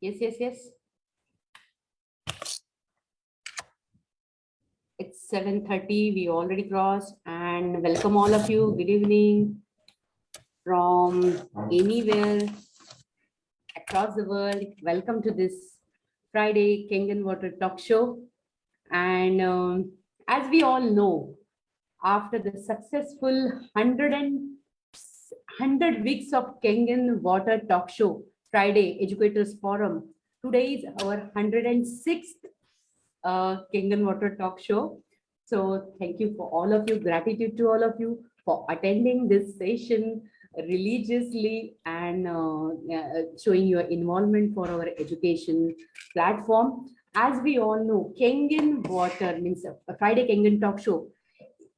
Yes, yes, yes. It's 7:30. We already crossed, and welcome all of you. Good evening from anywhere across the world. Welcome to this Friday Kangen Water Talk Show. And as we all know, after the successful 100 weeks of Kangen Water Talk Show, Friday Educators Forum, today is our 106th Kangen Water Talk Show. So thank you for all of you, gratitude to all of you for attending this session religiously and showing your involvement for our education platform. As we all know, Kangen Water means a Friday Kangen Talk Show.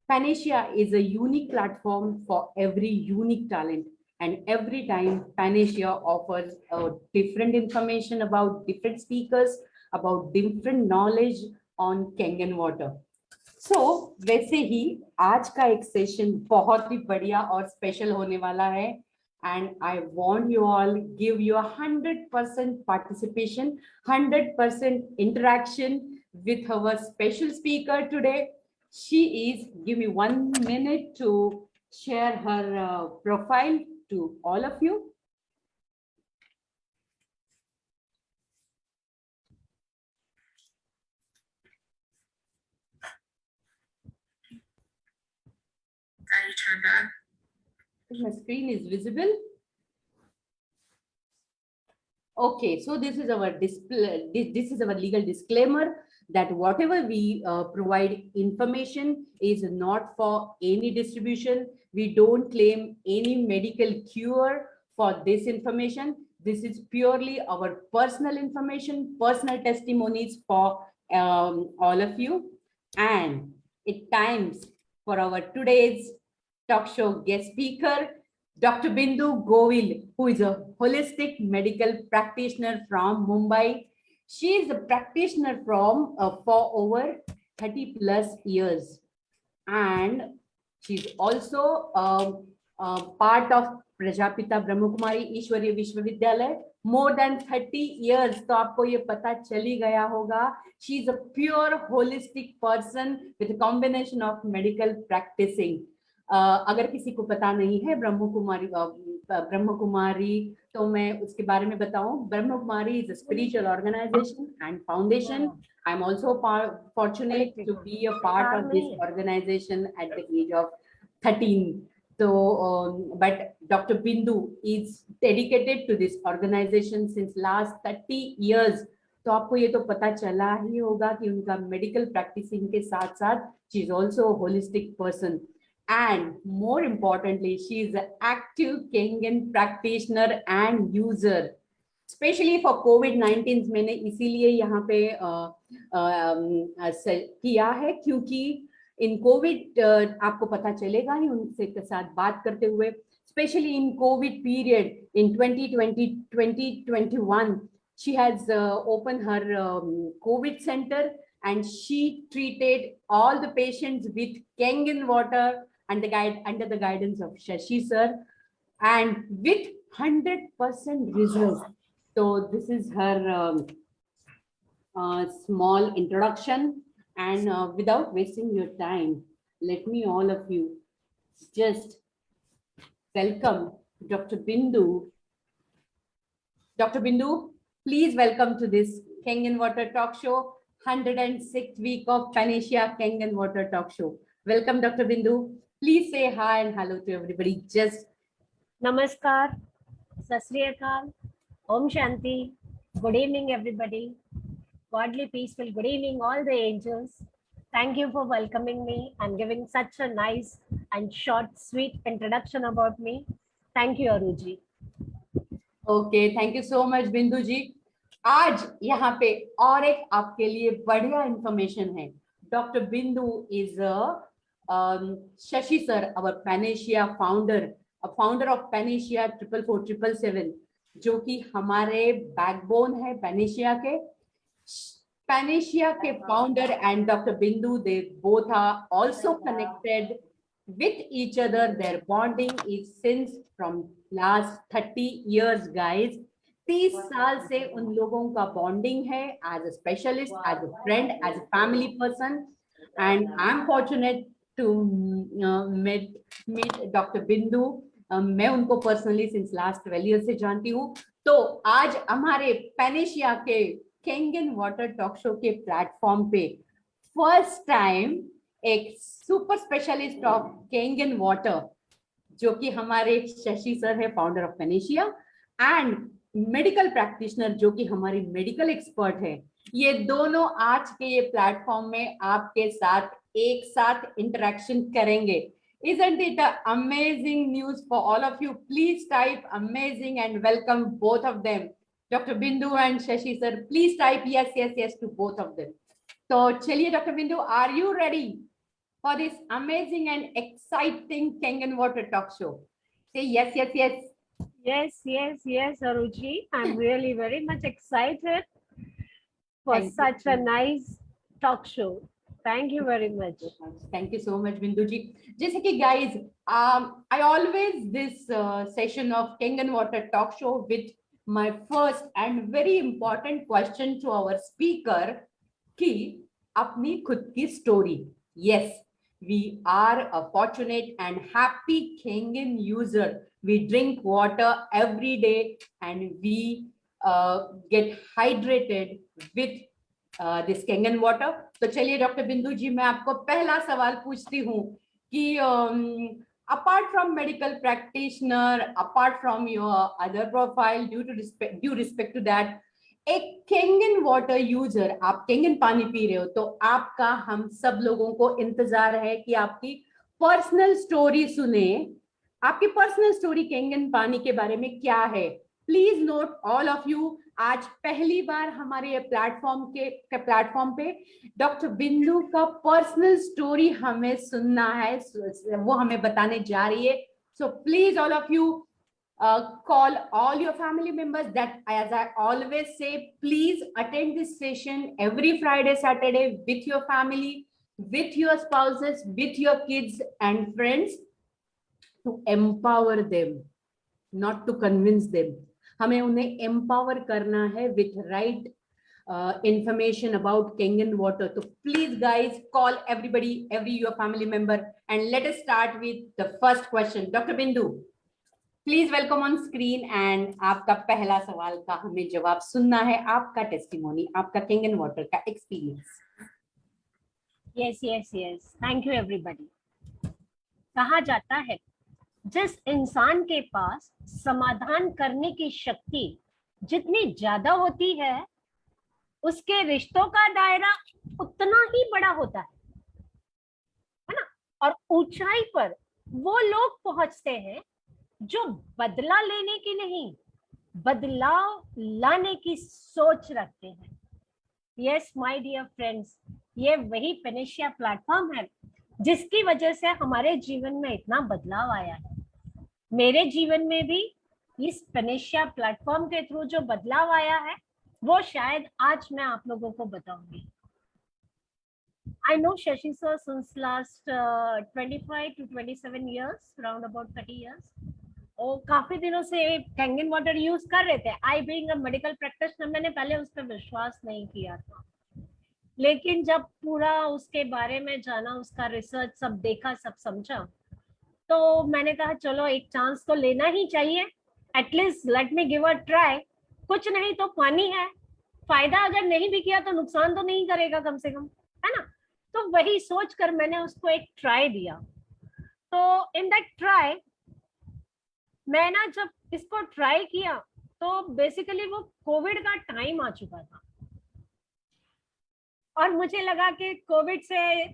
Panacea is a unique platform for every unique talent. And every time Panacea offers different information about different speakers, about different knowledge on Kangen water. So वैसे ही आज का एक session बहुत ही बढ़िया और special होने वाला है. And I want you all give you 100% participation, 100% interaction with our special speaker today. She is, give me 1 minute to share her profile to all of you. Can you turn back? My screen is visible. Okay, so this is our display. This is our legal disclaimer that whatever we provide information is not for any distribution. We don't claim any medical cure for this information. This is purely our personal information, personal testimonies for all of you. And it times for our today's talk show guest speaker, Dr. BINDU GOVIL, who is a holistic medical practitioner from Mumbai. She is a practitioner from for over 30 plus years. And she's also part of Prajapita Brahmakumari Ishwariya Vishwavidyalaya. More than 30 years, तो आपको ये पता चली गया होगा. She is a pure holistic person with a combination of medical practicing. अगर किसी को पता नहीं है ब्रह्म कुमारी तो मैं उसके बारे में बताऊं. Brahma Kumari is a spiritual organization and foundation. I'm also fortunate to be a part of this organization at the age of 13. So, but Dr. Bindu is dedicated to this organization since last 30 years. तो आपको ये तो पता चला ही होगा कि उनका medical practising के साथ साथ she is also a holistic person. And more importantly, she is an active Kangen practitioner and user. Especially for COVID-19 मैंने इसीलिए यहाँ पे किया है क्योंकि इन कोविड आपको पता चलेगा ही उनसे के साथ बात करते हुए, especially in COVID period in 2020 2021 she has opened her COVID center and she treated all the patients with kangen water and under the guidance of Shashi sir, and with 100% results. So this is her small introduction, and without wasting your time, let me all of you just welcome Dr. Bindu. Dr. Bindu, please welcome to this Kangen Water Talk Show, 106th week of Panacea Kangen Water Talk Show. Welcome, Dr. Bindu. Please say hi and hello to everybody. Just Namaskar, Sat Sri Akal, Om Shanti. Good evening, everybody. Godly, peaceful. Good evening, all the angels. Thank you for welcoming me and giving such a nice and short, sweet introduction about me. Thank you, Aruji. Okay, thank you so much, Bindu ji. आज यहाँ पे और एक आपके लिए बढ़िया information है. Doctor बिंदु is Shashi sir, our Panacea founder of Panacea 44477, जो कि हमारे बैकबोन है Panacea के. Panacea के founder and Dr. Bindu, they both are also connected with each other. Their bonding is since from last 30 years, guys. 30 साल से उन लोगों का बॉन्डिंग है, as a specialist, as a friend, as a family person, and I'm fortunate to meet Dr. Bindu. मैं उनको personally since last 12 year से जानती हूँ. तो आज हमारे पैनेशिया के कैंगन वाटर टॉक शो के प्लेटफॉर्म पे फर्स्ट टाइम एक super specialist of Kangen water, जो कि हमारे शशि सर है, founder of Panacea, and medical practitioner जो कि हमारी मेडिकल एक्सपर्ट है. ये दोनों आज के ये प्लेटफॉर्म में आपके साथ एक साथ इंटरेक्शन करेंगे. Isn't it an amazing news for all of you? Please type amazing and welcome both of them. Dr. Bindu and Shashi sir, please type yes, yes, yes to both of them. So, chaliye, Dr. Bindu, are you ready for this amazing and exciting Kangen Water Talk Show? Say yes, yes, yes. Yes, yes, yes, Aruji. I'm really very much excited for such a nice talk show. Thank you very much. Thank you so much, Bindu ji. जैसे कि guys, I always this session of Kangen Water Talk Show with my first and very important question to our speaker कि अपनी खुद की story. Yes, we are a fortunate and happy Kangen user. We drink water every day and we get hydrated with this Kangen water. तो चलिए doctor बिंदु जी, मैं आपको पहला सवाल पूछती हूँ कि apart from medical practitioner, apart from your other profile, due respect to that, एक Kangen water user, आप Kangen पानी पी रहे हो, तो आपका हम सब लोगों को इंतजार है कि आपकी पर्सनल स्टोरी सुने. आपकी पर्सनल स्टोरी Kangen पानी के बारे में क्या है? Please note all of you, आज पहली बार हमारे प्लेटफॉर्म पे डॉक्टर बिंदु का पर्सनल स्टोरी हमें सुनना है, वो हमें बताने जा रही है. So please all of you call all your family members. That, as I always say, please attend this session every Friday, Saturday with your family, with your spouses, with your kids and friends, to empower them, not to convince them. हमें उन्हें empower करना है with right information about Kangen water. So please guys, call everybody, every your family member, and let us start with the first question. Dr. Bindu, please welcome on screen, and आपका पहला सवाल का हमें जवाब सुनना है, आपका टेस्टिमोनी, आपका Kangen वाटर का experience. Yes yes yes, thank you everybody. कहा जाता है जिस इंसान के पास समाधान करने की शक्ति जितनी ज्यादा होती है, उसके रिश्तों का दायरा उतना ही बड़ा होता है ना. और ऊंचाई पर वो लोग पहुंचते हैं जो बदला लेने की नहीं, बदलाव लाने की सोच रखते हैं. यस माय डियर फ्रेंड्स, ये वही पेनेशिया प्लेटफॉर्म है जिसकी वजह से हमारे जीवन में इतना बदलाव आया है। मेरे जीवन में भी इस पेनेशिया प्लेटफॉर्म के थ्रू जो बदलाव आया है वो शायद आज मैं आप लोगों को बताऊंगी। I know Shashi sir since last 25 to 27 years, around about 30 years. और काफी दिनों से कैंगन वाटर यूज कर रहे थे। I being a medical practitioner, मैंने पहले उस पर विश्वास नहीं किया था, लेकिन जब पूरा उसके बारे में जाना, उसका रिसर्च सब देखा, सब समझा, तो मैंने कहा चलो एक चांस तो लेना ही चाहिए, at least let me give a try. कुछ नहीं तो पानी है, फायदा अगर नहीं भी किया तो नुकसान तो नहीं करेगा कम से कम, है ना। तो वही सोच कर मैंने उसको एक ट्राई दिया। तो इन दैट ट्राई मैं ना जब इसको ट्राई किया तो बेसिकली वो कोविड का टाइम आ चुका था, और मुझे लगा कि कोविड से,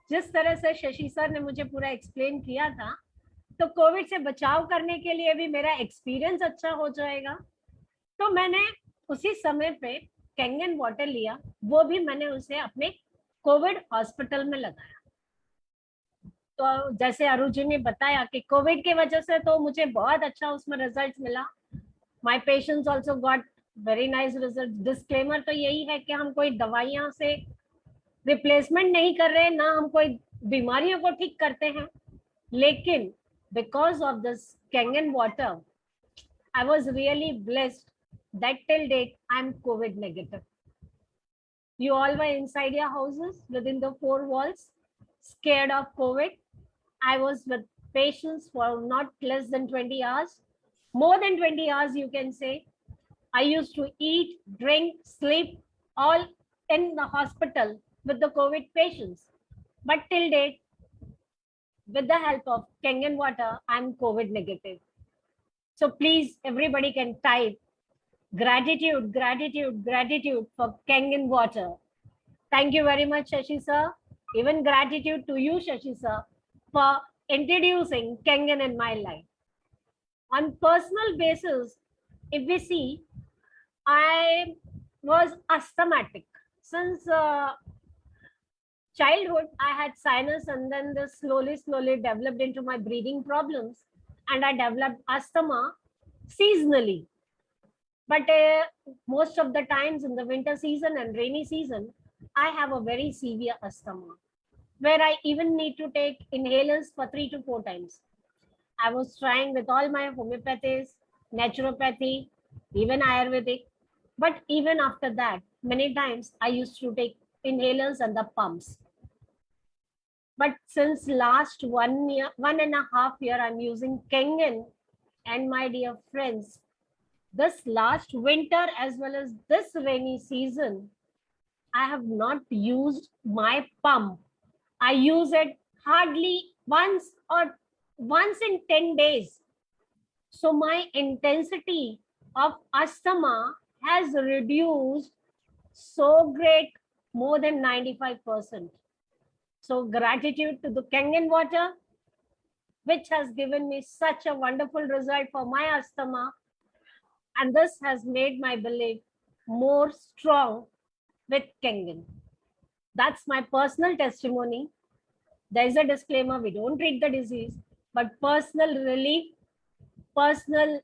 जिस तरह से शशि सर ने मुझे पूरा एक्सप्लेन किया था, तो कोविड से बचाव करने के लिए भी मेरा एक्सपीरियंस अच्छा हो जाएगा। तो मैंने उसी समय पे कैंगन वाटर लिया, वो भी मैंने उसे अपने कोविड हॉस्पिटल में लगाया। तो जैसे अरुण जी ने बताया कि कोविड की वजह से तो मुझे बहुत अच्छा उसमें रिजल्ट मिला। My patients also got very nice result. Disclaimer तो यही है कि हम कोई दवाइयां से रिप्लेसमेंट नहीं कर रहे, ना हम कोई बीमारियों को ठीक करते हैं, लेकिन because of this Kangen water I was really blessed that till date I'm COVID negative. You all were inside your houses within the four walls, scared of COVID. I was with patients for not less than 20 hours, more than 20 hours, you can say. I used to eat, drink, sleep, all in the hospital with the COVID patients. But till date, with the help of kangen water, I'm COVID negative. So please, everybody can type gratitude, gratitude, gratitude for kangen water. Thank you very much, Shashi sir. Even gratitude to you, Shashi sir, for introducing kangen in my life. On personal basis, if we see, I was asthmatic since childhood. I had sinus, and then this slowly developed into my breathing problems, and I developed asthma seasonally. But most of the times in the winter season and rainy season, I have a very severe asthma where I even need to take inhalers for 3 to 4 times. I was trying with all my homeopathies, naturopathy, even Ayurvedic. But even after that, many times I used to take inhalers and the pumps. But since last 1.5 year, I'm using kangen, and my dear friends, this last winter as well as this rainy season, I have not used my pump. I use it hardly once in 10 days. So my intensity of asthma has reduced so great, more than 95%. So gratitude to the kangen water, which has given me such a wonderful result for my asthma. And this has made my belief more strong with kangen. That's my personal testimony. There is a disclaimer, we don't treat the disease, but personal relief, personal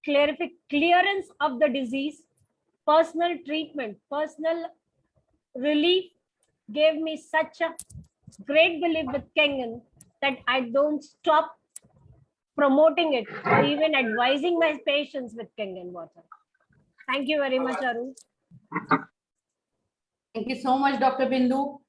clearance of the disease, personal treatment, personal relief gave me such a great belief with kangen that I don't stop promoting it or even advising my patients with kangen water. Thank you very much, Arun. Thank you so much, Dr. Bindu.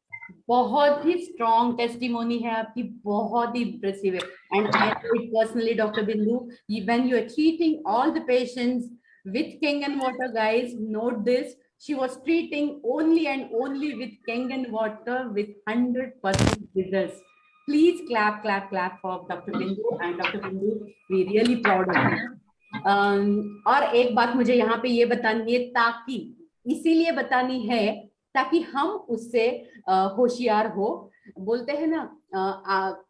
बहुत ही strong testimony है आपकी, बहुत ही impressive है. And I personally, Dr. Bindu, when you are treating all the patients with kangen water, guys, note this. She was treating only and only with kangen water with 100% results. Please clap, clap, clap for Dr. Bindu. And Dr. Bindu, we really proud of you. और एक बात मुझे यहाँ पे ये बतानी है, ताकि इसीलिए बतानी है ताकि हम उससे होशियार हो. बोलते हैं ना,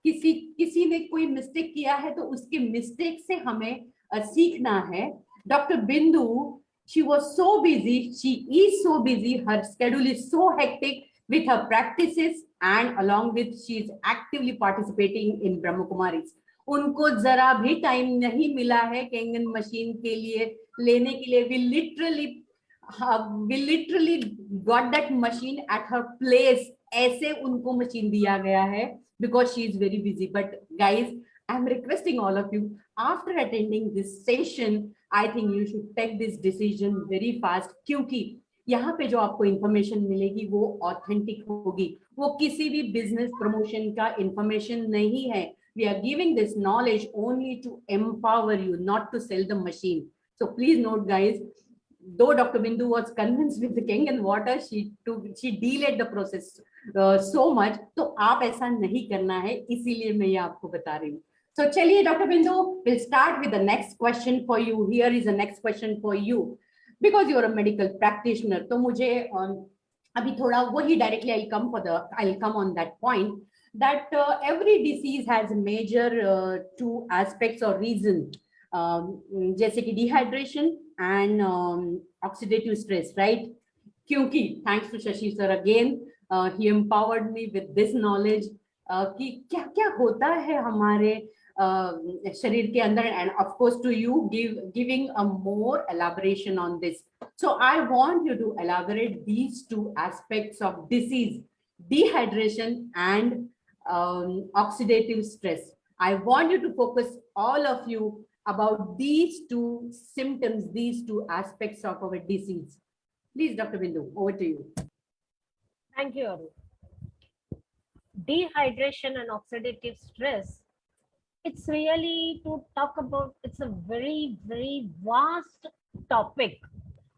किसी ने कोई मिस्टेक किया है तो उसके मिस्टेक से हमें सीखना है. डॉक्टर बिंदु, she was so busy, she is so busy, her schedule is so hectic with her practices and along with she is actively participating in Brahma Kumaris. उनको जरा भी टाइम नहीं मिला है केंगन मशीन के लिए लेने के लिए. We literally got that machine at her place. ऐसे उनको मशीन दिया गया है because she is very busy. But guys, I'm requesting all of you, after attending this session, I think you should take this decision very fast, क्योंकि यहाँ पे जो आपको इंफॉर्मेशन मिलेगी वो ऑथेंटिक होगी, वो किसी भी बिजनेस प्रमोशन का इंफॉर्मेशन नहीं है. We are giving this knowledge only to empower you, not to sell the machine. So please note, guys, though Dr. Bindu was convinced with the kangen water, she delayed the process so much. तो आप ऐसा नहीं करना है, इसीलिए मैं ये आपको बता रही हूँ. So चलिए Dr. Bindu, we'll start with the next question for you. Here is the next question for you. Because you are a medical practitioner, तो मुझे अभी थोड़ा वही directly I'll come on that point that every disease has major two aspects or reason, जैसे कि dehydration and oxidative stress, right? क्योंकि thanks to Shashi sir again, he empowered me with this knowledge कि क्या क्या होता है हमारे शरीर के अंदर, and of course to you giving a more elaboration on this. So I want you to elaborate these two aspects of disease, dehydration and oxidative stress. I want you to focus, all of you, about these two symptoms, these two aspects of our disease. Please, Dr. Bindu, over to you. Thank you, Arun. Dehydration and oxidative stress, it's really to talk about, it's a very, very vast topic.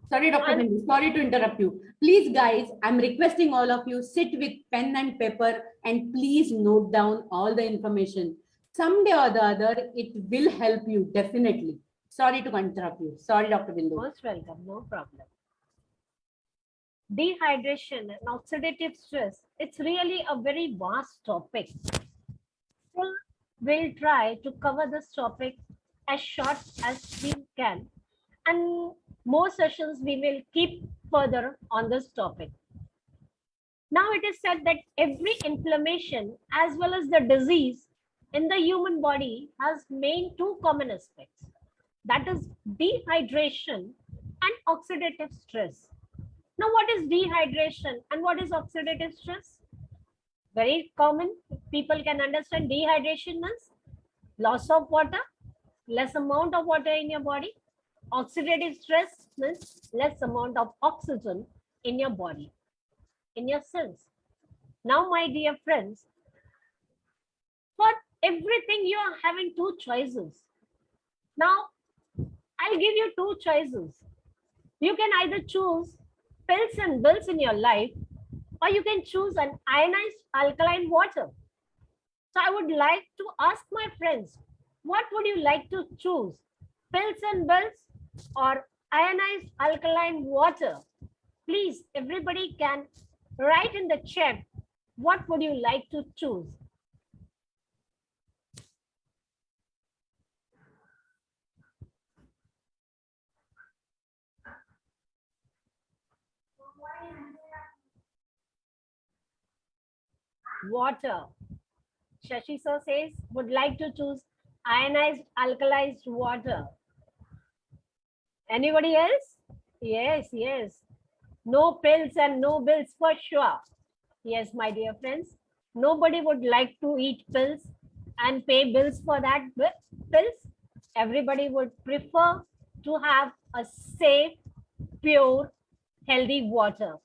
Sorry, Dr. Bindu, sorry to interrupt you. Please, guys, I'm requesting all of you, sit with pen and paper and please note down all the information. Someday or the other, it will help you, definitely. Sorry to interrupt you. Sorry, Dr. Bindu. Most welcome, no problem. Dehydration and oxidative stress, it's really a very vast topic. So we'll try to cover this topic as short as we can, and more sessions we will keep further on this topic. Now it is said that every inflammation as well as the disease in the human body has main two common aspects, that is dehydration and oxidative stress. Now, what is dehydration and what is oxidative stress? Very common, people can understand. Dehydration means loss of water, less amount of water in your body. Oxidative stress means less amount of oxygen in your body, in your cells. Now, my dear friends, for everything you are having two choices. Now, I'll give you two choices. You can either choose pills and bills in your life, or you can choose an ionized alkaline water. So I would like to ask my friends, what would you like to choose? Pills and bills or ionized alkaline water? Please, everybody can write in the chat, what would you like to choose? Water. Shashi sir says would like to choose ionized alkalized water. Anybody else? Yes, yes. No pills and no bills for sure. Yes, my dear friends. Nobody would like to eat pills and pay bills for that pills. Everybody would prefer to have a safe, pure, healthy water.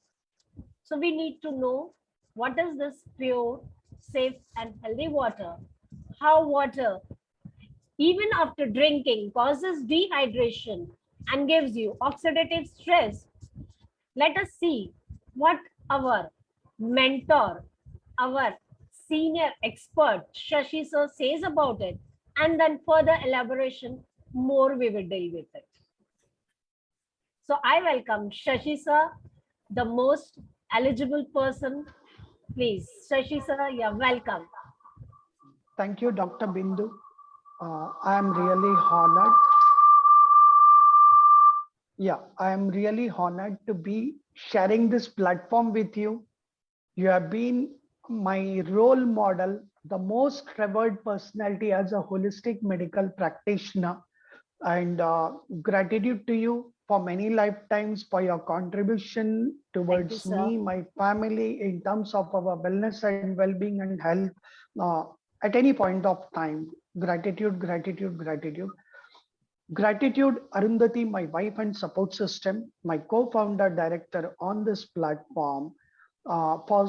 So we need to know what is this pure, safe and healthy water, how water, even after drinking, causes dehydration and gives you oxidative stress. Let us see what our mentor, our senior expert, Shashi sir says about it, and then further elaboration, more we will deal with it. So I welcome Shashi sir, the most eligible person. Please, Shashi sir, you're welcome. Thank you, Dr. Bindu. I am really honored. Yeah, I am really honored to be sharing this platform with you. You have been my role model, the most revered personality as a holistic medical practitioner. And gratitude to you for many lifetimes for your contribution Thank you, towards sir. me, my family, in terms of our wellness and well-being and health uh, at any point of time. Gratitude, gratitude, gratitude. Gratitude, Arundhati, my wife and support system, my co-founder director on this platform, for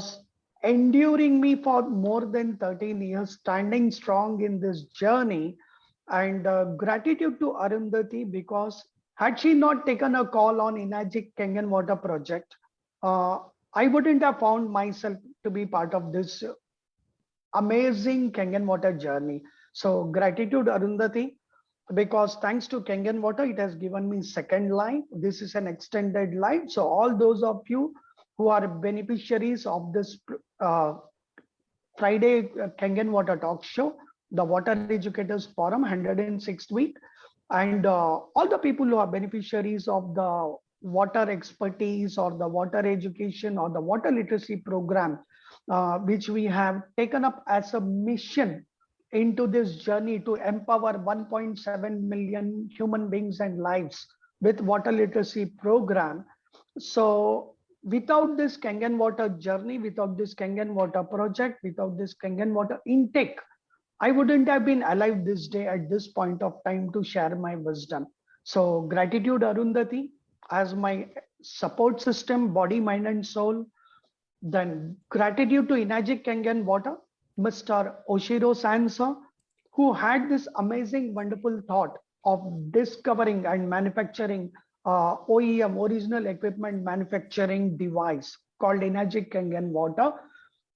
enduring me for more than 13 years, standing strong in this journey. And gratitude to Arundhati, because had she not taken a call on Inagic Kangen Water Project, uh, I wouldn't have found myself to be part of this amazing Kangen Water journey. So gratitude, Arundhati, because thanks to Kangen Water, it has given me second life. This is an extended life. So all those of you who are beneficiaries of this uh, Friday Kangen Water Talk Show, the Water Educators Forum, 106th week, and all the people who are beneficiaries of the water expertise or the water education or the water literacy program, which we have taken up as a mission into this journey to empower 1.7 million human beings and lives with water literacy program. So without this Kangen water journey, without this Kangen water project, without this Kangen water intake, I wouldn't have been alive this day at this point of time to share my wisdom. So gratitude, Arundhati, as my support system, body, mind, and soul. Then gratitude to Inagic Kangen Water, Mr. Oshiro Sansa, who had this amazing, wonderful thought of discovering and manufacturing OEM, original equipment manufacturing device called Inagic Kangen Water,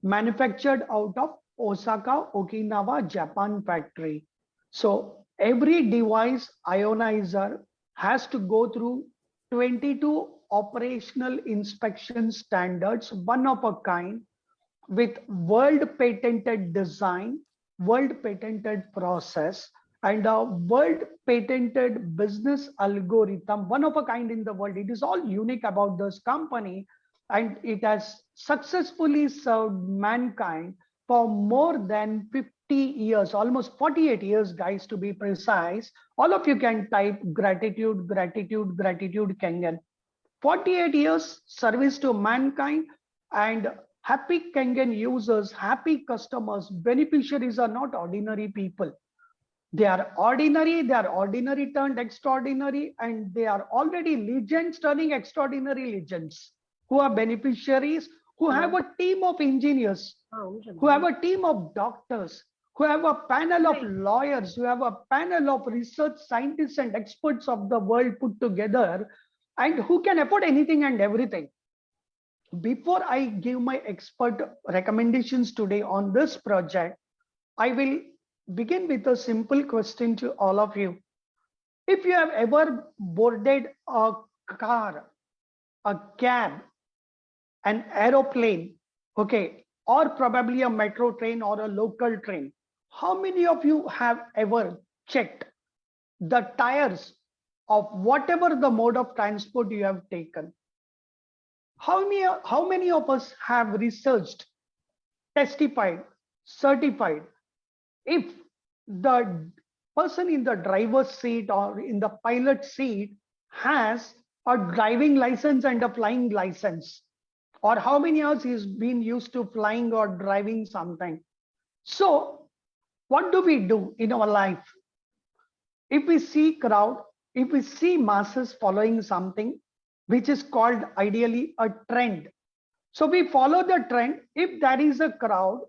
manufactured out of Osaka, Okinawa, Japan factory. So every device ionizer has to go through 22 operational inspection standards, one of a kind, with world patented design, world patented process, and a world patented business algorithm, one of a kind in the world. It is all unique about this company, and it has successfully served mankind for more than 50 years, almost 48 years, guys, to be precise. All of you can type gratitude, gratitude, gratitude, Kangen. 48 years service to mankind, and happy Kangen users, happy customers, beneficiaries are not ordinary people. They are ordinary turned extraordinary, and they are already legends turning extraordinary legends who are beneficiaries, who have a team of engineers, who have a team of doctors, who have a panel of lawyers, who have a panel of research scientists and experts of the world put together, and who can afford anything and everything. Before I give my expert recommendations today on this project, I will begin with a simple question to all of you. If you have ever boarded a car, a cab, an aeroplane, okay, or probably a metro train or a local train, how many of you have ever checked the tires of whatever the mode of transport you have taken? How many of us have researched, testified, certified if the person in the driver's seat or in the pilot seat has a driving license and a flying license, or how many hours he's been used to flying or driving something? So what do we do in our life? If we see crowd, if we see masses following something which is called ideally a trend, so we follow the trend. If there is a crowd,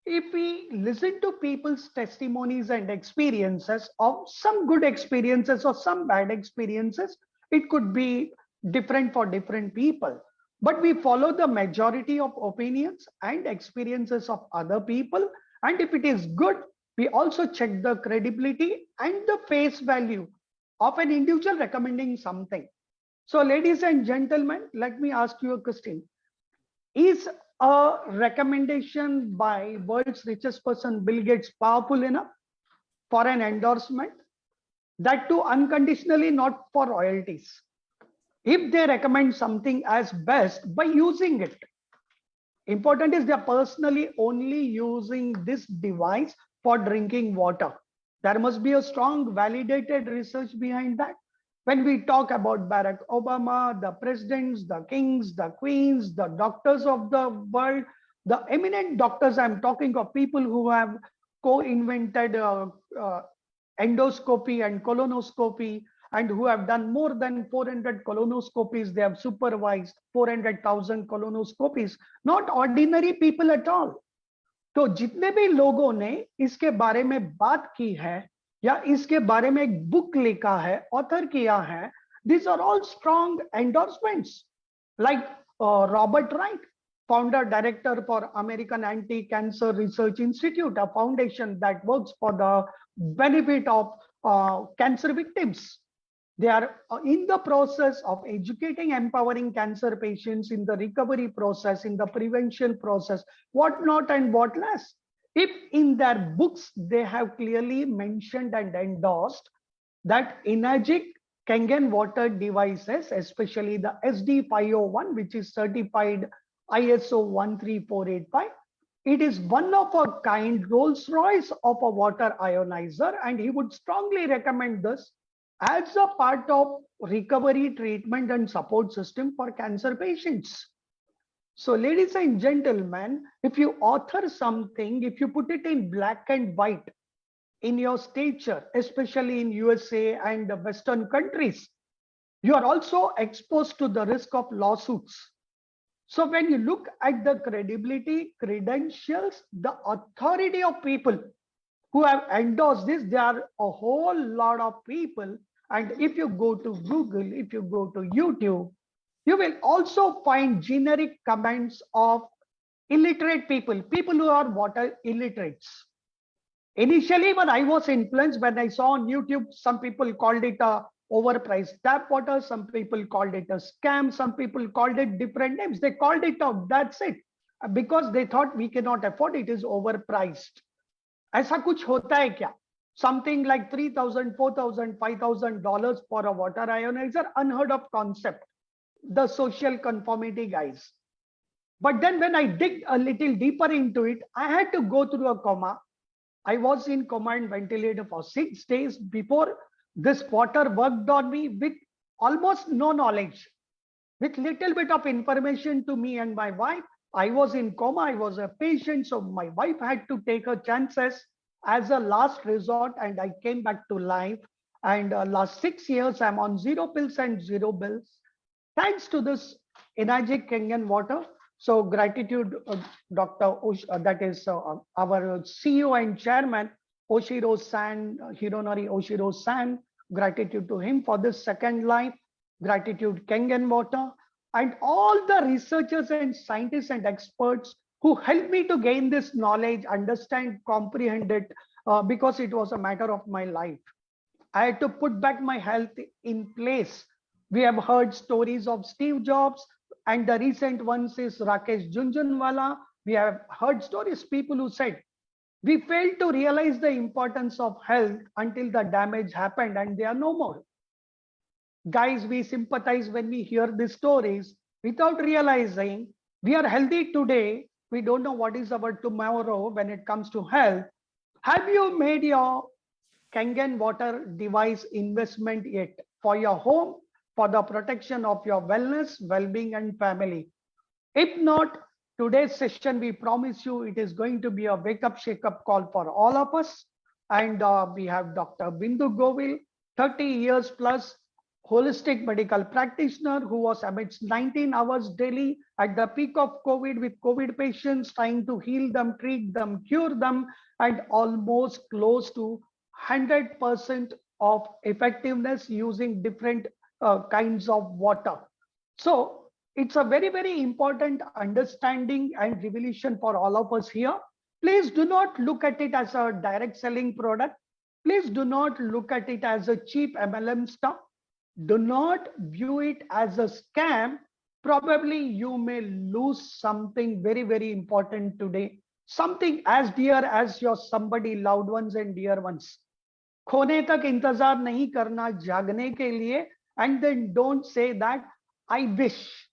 if we listen to people's testimonies and experiences of some good experiences or some bad experiences, it could be different for different people. But we follow the majority of opinions and experiences of other people. And if it is good, we also check the credibility and the face value of an individual recommending something. So, ladies and gentlemen, let me ask you a question. Is a recommendation by world's richest person, Bill Gates, powerful enough for an endorsement? That too unconditionally, not for royalties. If they recommend something as best by using it, Important is they're personally only using this device for drinking water. There must be a strong validated research behind that. When we talk about Barack Obama, the presidents, the kings, the queens, the doctors of the world, the eminent doctors, I'm talking of people who have co-invented endoscopy and colonoscopy, and who have done more than 400 colonoscopies. They have supervised 400,000 colonoscopies. Not ordinary people at all. तो जितने भी लोगों ने इसके बारे में बात की है या इसके बारे में एक बुक लिखा है, ऑथर किया है, these are all strong endorsements. Like Robert Wright, founder director for American Anti-Cancer Research Institute, a foundation that works for the benefit of cancer victims. They are in the process of educating, empowering cancer patients in the recovery process, in the prevention process, what not and what less. If in their books they have clearly mentioned and endorsed that Enagic Kangen water devices, especially the SD501, which is certified ISO 13485, it is one of a kind, Rolls Royce of a water ionizer, and he would strongly recommend this as a part of recovery, treatment, and support system for cancer patients. So, ladies and gentlemen, if you author something, if you put it in black and white in your stature, especially in USA and Western countries, you are also exposed to the risk of lawsuits. So when you look at the credibility, credentials, the authority of people who have endorsed this, there are a whole lot of people. And if you go to Google, if you go to YouTube, you will also find generic comments of illiterate people, people who are water illiterates. Initially, when I was influenced, when I saw on YouTube, some people called it a overpriced tap water, some people called it a scam, some people called it different names. They called it out, that's it. Because they thought we cannot afford it, is overpriced. ऐसा कुछ होता है क्या? Something like $3,000, $4,000, $5,000 for a water ionizer, unheard of concept. The social conformity guys. But then when I dig a little deeper into it, I had to go through a coma. I was in coma and ventilator for 6 days before this water worked on me with almost no knowledge, with little bit of information to me and my wife. I was in coma, I was a patient, so my wife had to take her chances as a last resort, and I came back to life. And last 6 years, I'm on 0 pills and 0 bills, thanks to this Enagic Kangen water. So gratitude, Dr. that is our CEO and chairman, Oshiro San, Hironori Oshiro San. Gratitude to him for this second life. Gratitude Kangen water, and all the researchers and scientists and experts who helped me to gain this knowledge, understand, comprehend it, because it was a matter of my life. I had to put back my health in place. We have heard stories of Steve Jobs, and the recent ones is Rakesh Junjunwala. We have heard stories, people who said, we failed to realize the importance of health until the damage happened and they are no more. Guys, we sympathize when we hear these stories without realizing we are healthy today. We don't know what is our tomorrow when it comes to health. Have you made your Kangen water device investment yet for your home, for the protection of your wellness, well-being, and family? If not, today's session, we promise you it is going to be a wake-up, shake-up call for all of us. And we have Dr. BINDU GOVIL, 30 years plus holistic medical practitioner who was amidst 19 hours daily at the peak of COVID with COVID patients, trying to heal them, treat them, cure them, and almost close to 100% of effectiveness using different kinds of water. So it's a very, very important understanding and revelation for all of us here. Please do not look at it as a direct selling product. Please do not look at it as a cheap MLM stuff. Do not view it as a scam. Probably you may lose something very, very important today. Something as dear as your somebody loved ones and dear ones. खोने तक इंतजार नहीं करना जागने के लिए, and then don't say that I wish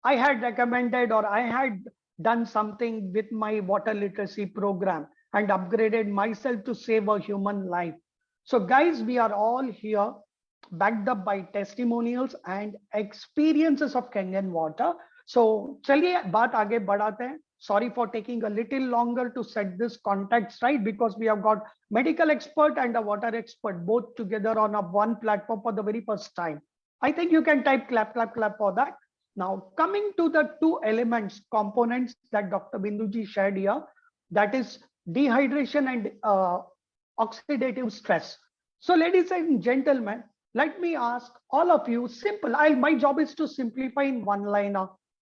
I had recommended or I had done something with my water literacy program and upgraded myself to save a human life. So guys, we are all here backed up by testimonials and experiences of Kangen water. So चलिए बात आगे बढ़ाते हैं. Sorry for taking a little longer to set this context right, because we have got medical expert and a water expert both together on a one platform for the very first time. I think you can type clap, clap, clap for that. Now coming to the two elements, components that Dr. Binduji shared here, that is dehydration and oxidative stress. So ladies and gentlemen, let me ask all of you, simple, my job is to simplify in one liner.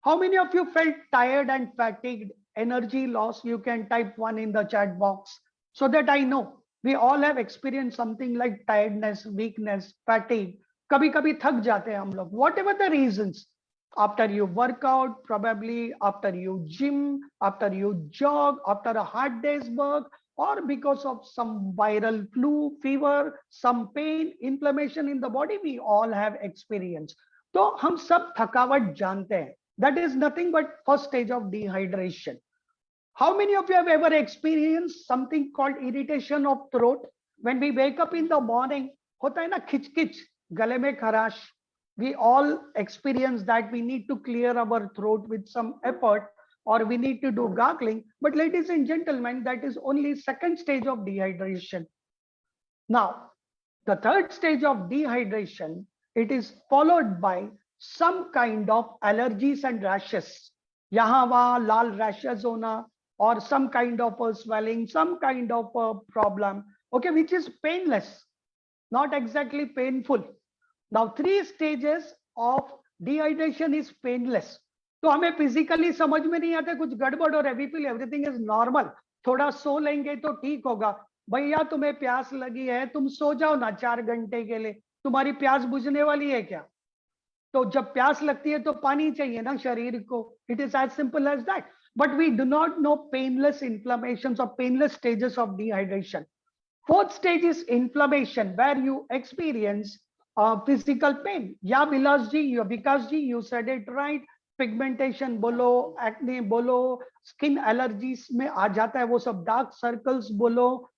How many of you felt tired and fatigued, energy loss? You can type one in the chat box so that I know. We all have experienced something like tiredness, weakness, fatigue. कभी-कभी थक जाते हैं हम लोग, whatever the reasons. After you work out, probably after you gym, after you jog, after a hard day's work, or because of some viral flu, fever, some pain, inflammation in the body, we all have experience. तो हम सब थकावट जानते हैं. That is nothing but first stage of dehydration. How many of you have ever experienced something called irritation of throat? When we wake up in the morning, होता है ना खिचखिच, गले में खराश. We all experience that. We need to clear our throat with some effort, or we need to do gargling. But ladies and gentlemen, that is only second stage of dehydration. Now, the third stage of dehydration, it is followed by some kind of allergies and rashes. Yahan wahan lal rashes hona, or some kind of a swelling, some kind of a problem, okay, which is painless, not exactly painful. Now, three stages of dehydration is painless. तो हमें physically समझ में नहीं आता, कुछ गड़बड़ हो रहा है, we feel everything is normal, थोड़ा सो लेंगे तो ठीक होगा. भैया तुम्हें प्यास लगी है, तुम सो जाओ ना 4 घंटे के लिए, तुम्हारी प्यास बुझने वाली है क्या? तो जब प्यास लगती है तो पानी चाहिए ना शरीर को. It is as simple as that. But we do not know painless inflammation और painless stages of dehydration. Fourth stage is inflammation, where you experience physical pain. Yeah, Vikas ji, you said it right. Pigmentation बोलो, acne बोलो, skin allergies में आ जाता है वो सब, dark circles बोलो,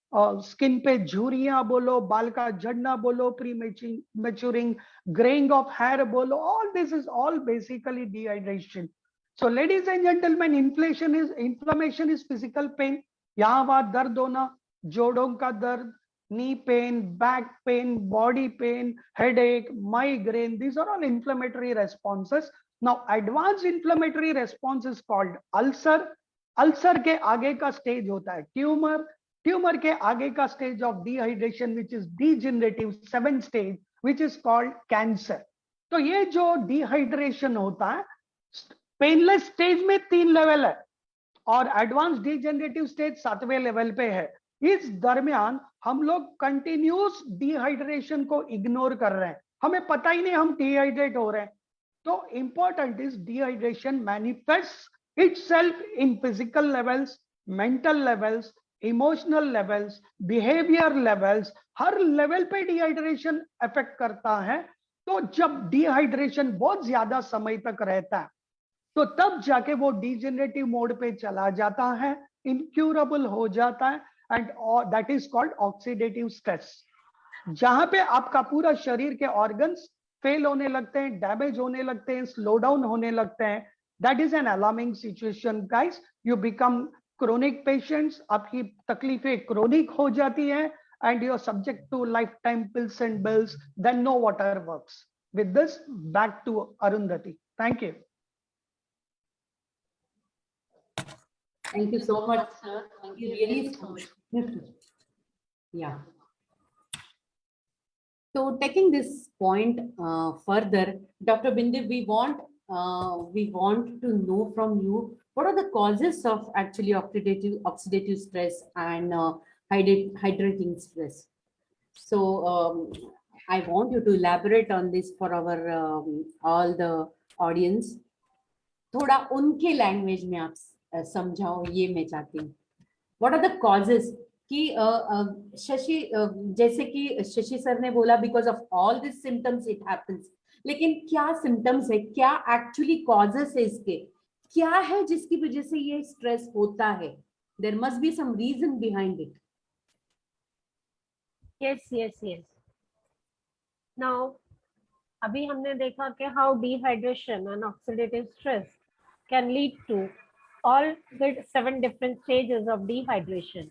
skin पे झुर्रियां बोलो, बाल का झड़ना बोलो, prematuring graying of hair बोलो, all this is all basically dehydration. So ladies and gentlemen, inflammation is physical pain. यहाँ वहाँ दर्द होना, जोड़ों का दर्द, knee pain, back pain, body pain, headache, migraine, these are all inflammatory responses. Now advanced inflammatory response is called ulcer. Ulcer के आगे का stage होता है tumor. Tumor के आगे का stage of dehydration, which is degenerative, 7th stage, which is called cancer. तो ये जो dehydration होता है, painless stage में 3 level है, और advanced degenerative stage 7वें level पे है. इस दरमियान हम लोग कंटिन्यूस डिहाइड्रेशन को इग्नोर कर रहे हैं, हमें पता ही नहीं हम डिहाइड्रेट हो रहे हैं. तो important is dehydration manifest itself in physical levels, mental levels, emotional levels, behaviour levels, her level पे डिहाइड्रेशन अफेक्ट करता है. तो जब डिहाइड्रेशन बहुत ज्यादा समय तक रहता है तो तब जाके वो डिजेनरेटिव मोड पे चला जाता है, इनक्यूरेबल हो जाता है, and that is called oxidative stress. जहां पे आपका पूरा शरीर के ऑर्गन्स फेल होने लगते हैं, डैमेज होने लगते हैं, स्लो डाउन होने लगते हैं. That is an alarming situation guys. You become chronic patients, आपकी तकलीफें क्रोनिक हो जाती हैं, and you are subject to lifetime pills and bills. Then no water works. With this back to Arundhati. Thank you. Thank you so much, sir. Thank you really so much. Yeah. So taking this point further, Dr. Bindu, we want to know from you what are the causes of actually oxidative stress and hydrating stress. So I want you to elaborate on this for our all the audience. थोड़ा उनके language में आप समझाओ, ये मैं चाहती हूँ. What are the causes कि शशि, जैसे कि शशि सर ने बोला because of all this symptoms it happens, लेकिन क्या सिम्टम्स है, क्या एक्चुअली कॉजेस है इसके, क्या है जिसकी वजह से ये स्ट्रेस होता है? There must be some reason behind it. yes. Now, अभी हमने देखा कि how dehydration and oxidative stress can lead to all the 7 different stages of dehydration,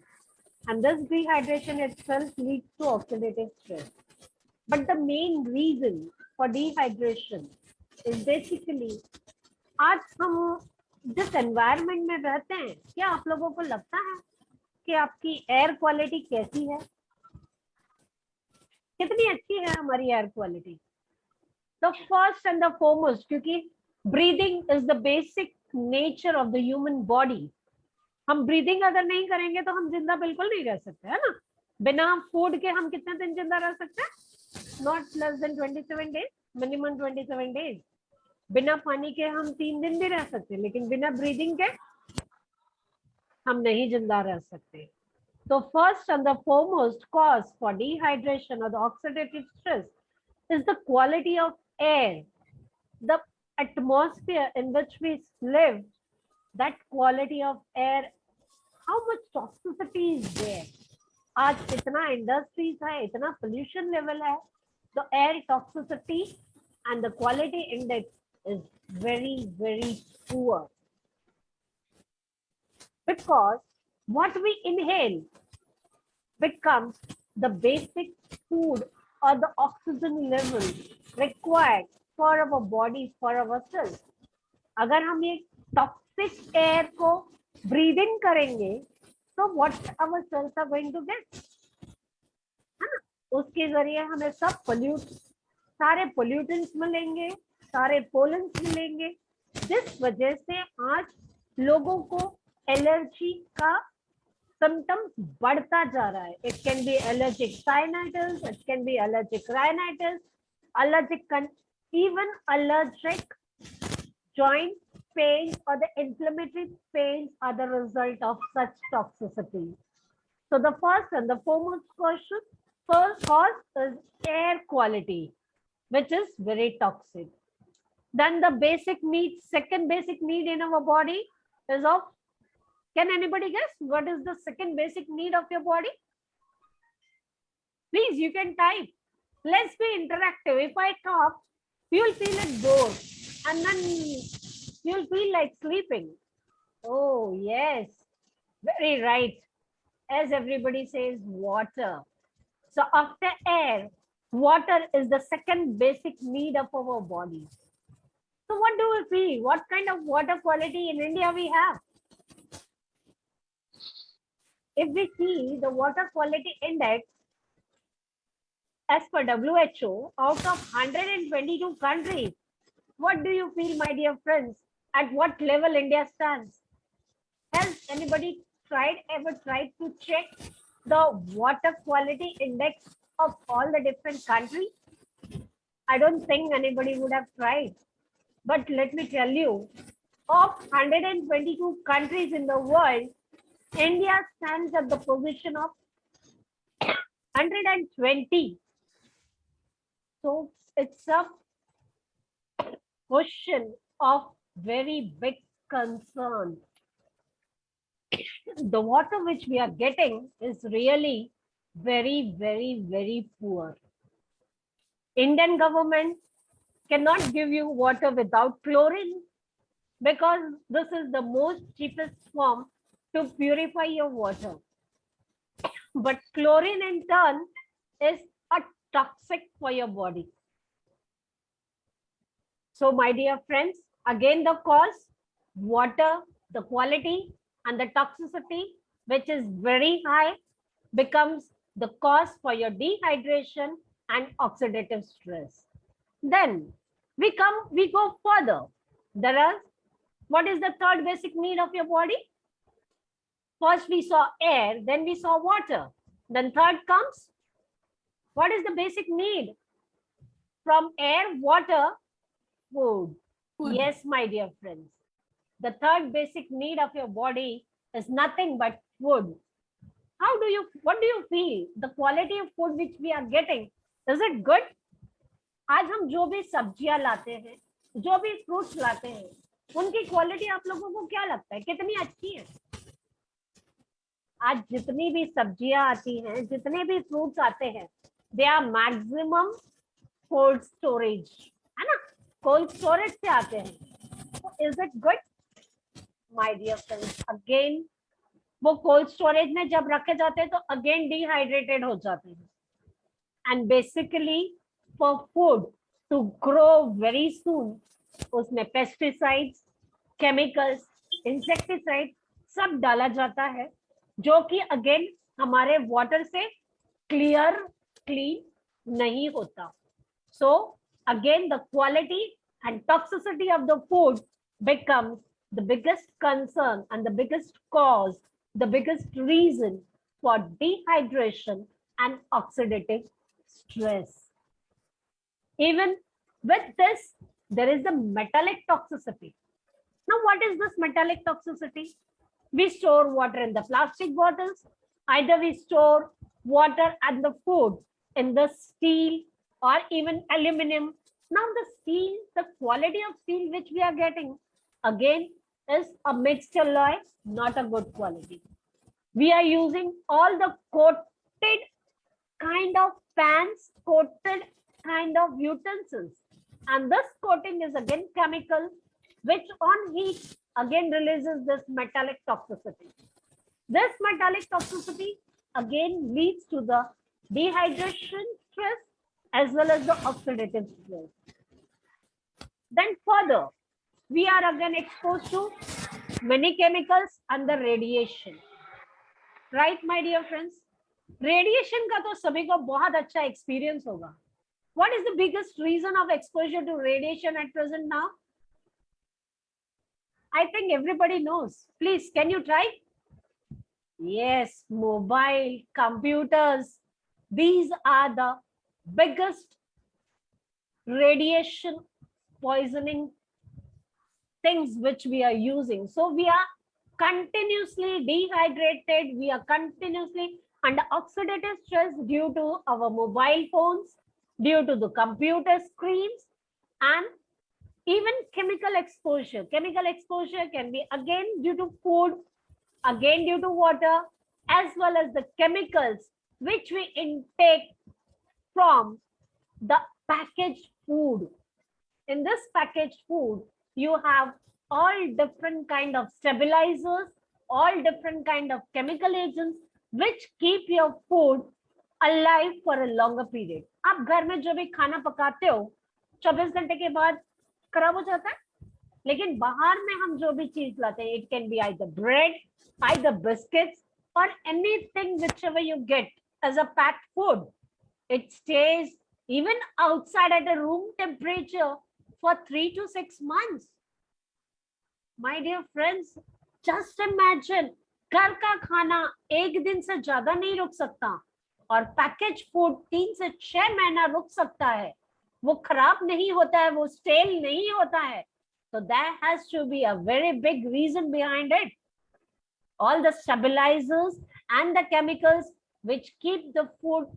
and this dehydration itself leads to oxidative stress. But the main reason for dehydration is basically, आज हम जिस environment में रहते हैं, क्या आप लोगों को लगता है कि आपकी एयर क्वालिटी कैसी है? कितनी अच्छी है हमारी air quality? The first and the foremost, क्योंकि breathing is the basic nature of the human body. हम breathing अगर नहीं करेंगे तो हम जिंदा बिल्कुल नहीं रह सकते, है ना? बिना फूड के हम कितने दिन जिंदा रह सकते हैं? Not less than 27 days, minimum 27 days. बिना पानी के हम 3 दिन भी रह सकते हैं, लेकिन बिना ब्रीदिंग के हम नहीं जिंदा रह सकते. So first and the foremost cause for dehydration or the oxidative stress is the quality of air, the atmosphere in which we live. That quality of air, how much toxicity is there? आज इतना industries है, इतना pollution level है, the air toxicity and the quality index is very poor, because what we inhale becomes the basic food or the oxygen level required for our bodies, for our cells. अगर हम ये toxic air को breathe in करेंगे, तो what our cells are going to get? है ना? उसके जरिए हमें सब सारे pollutants मिलेंगे, सारे pollens मिलेंगे, जिस वजह से आज लोगों को एलर्जी का symptoms बढ़ता जा रहा है. It can be allergic sinusitis, it can be allergic rhinitis, even allergic joint pains or the inflammatory pains are the result of such toxicity. So the first and the foremost cause is air quality, which is very toxic. Then the basic need, second basic need in our body is of, can anybody guess what is the second basic need of your body? Please, you can type. Let's be interactive. If I talk, you'll feel it bored, and then you'll feel like sleeping. Oh, yes, very right. As everybody says, water. So after air, water is the second basic need of our body. So what do we feel? What kind of water quality in India we have? If we see the water quality index as per WHO, out of 122 countries, what do you feel, my dear friends, at what level India stands? Has anybody ever tried to check the water quality index of all the different countries? I don't think anybody would have tried. But let me tell you, of 122 countries in the world, India stands at the position of 120. So it's a question of very big concern. The water which we are getting is really very poor. Indian government cannot give you water without chlorine, because this is the most cheapest form to purify your water. But chlorine in turn is a toxic for your body. So my dear friends, again the cause, water, the quality and the toxicity, which is very high, becomes the cause for your dehydration and oxidative stress. Then we go further. What is the third basic need of your body? First we saw air, then we saw water. Then third comes, what is the basic need? From air, water, food. Yes, my dear friends. The third basic need of your body is nothing but food. What do you feel? The quality of food which we are getting, is it good? आज हम जो भी सब्जियां लाते हैं, जो भी fruits लाते हैं, उनकी क्वालिटी आप लोगों को क्या लगता है कितनी अच्छी है? आज जितनी भी सब्जियां आती हैं, जितने भी फ्रूट्स आते हैं, they are maximum cold storage, है ना? कोल्ड स्टोरेज से आते हैं. Is it good my dear friends? Again वो कोल्ड स्टोरेज में जब रखे जाते हैं तो अगेन डिहाइड्रेटेड हो जाते हैं. And basically for food to grow very soon उसमें पेस्टिसाइड्स, केमिकल्स, इंसेक्टिसाइड सब डाला जाता है, जो कि अगेन हमारे वाटर से क्लीन नहीं होता. So again the quality and toxicity of the food becomes the biggest concern and the biggest cause, the biggest reason for dehydration and oxidative stress. Even with this, there is the metallic toxicity. Now, what is this metallic toxicity? We store water in the plastic bottles. Either we store water and the food in the steel or even aluminum. Now, the steel, the quality of steel which we are getting, again, is a mixed alloy, not a good quality. We are using all the coated kind of pans, coated kind of utensils. And this coating is again chemical, which on heat again releases this metallic toxicity. This metallic toxicity again leads to the dehydration stress as well as the oxidative stress. Then further, we are again exposed to many chemicals and the radiation. Right, my dear friends? Radiation का तो सभी को बहुत अच्छा experience होगा. What is the biggest reason of exposure to radiation at present now? I think everybody knows. Please, can you try? Yes, mobile, computers. These are the biggest radiation poisoning things which we are using. So we are continuously dehydrated. We are continuously under oxidative stress due to our mobile phones, due to the computer screens, and even chemical exposure. Chemical exposure can be again due to food, again due to water, as well as the chemicals which we intake from the packaged food. In this packaged food, you have all different kind of stabilizers, all different kind of chemical agents which keep your food alive for a longer period. आप घर में जो भी खाना पकाते हो 24 घंटे के बाद खराब हो जाता है, लेकिन बाहर में हम जो भी चीज लाते हैं, it can be either bread, either biscuits, or anything whichever you get as a packed food. It stays even outside at a room temperature for 3 to 6 months. My dear friends, just imagine, घर का खाना एक दिन से ज्यादा नहीं रुक सकता और पैकेज फूड 3 से 6 महीना रुक सकता है. वो खराब नहीं होता है, वो स्टेल नहीं होता है. So there has to be a very big reason behind it. All the stabilizers and the chemicals which keep the food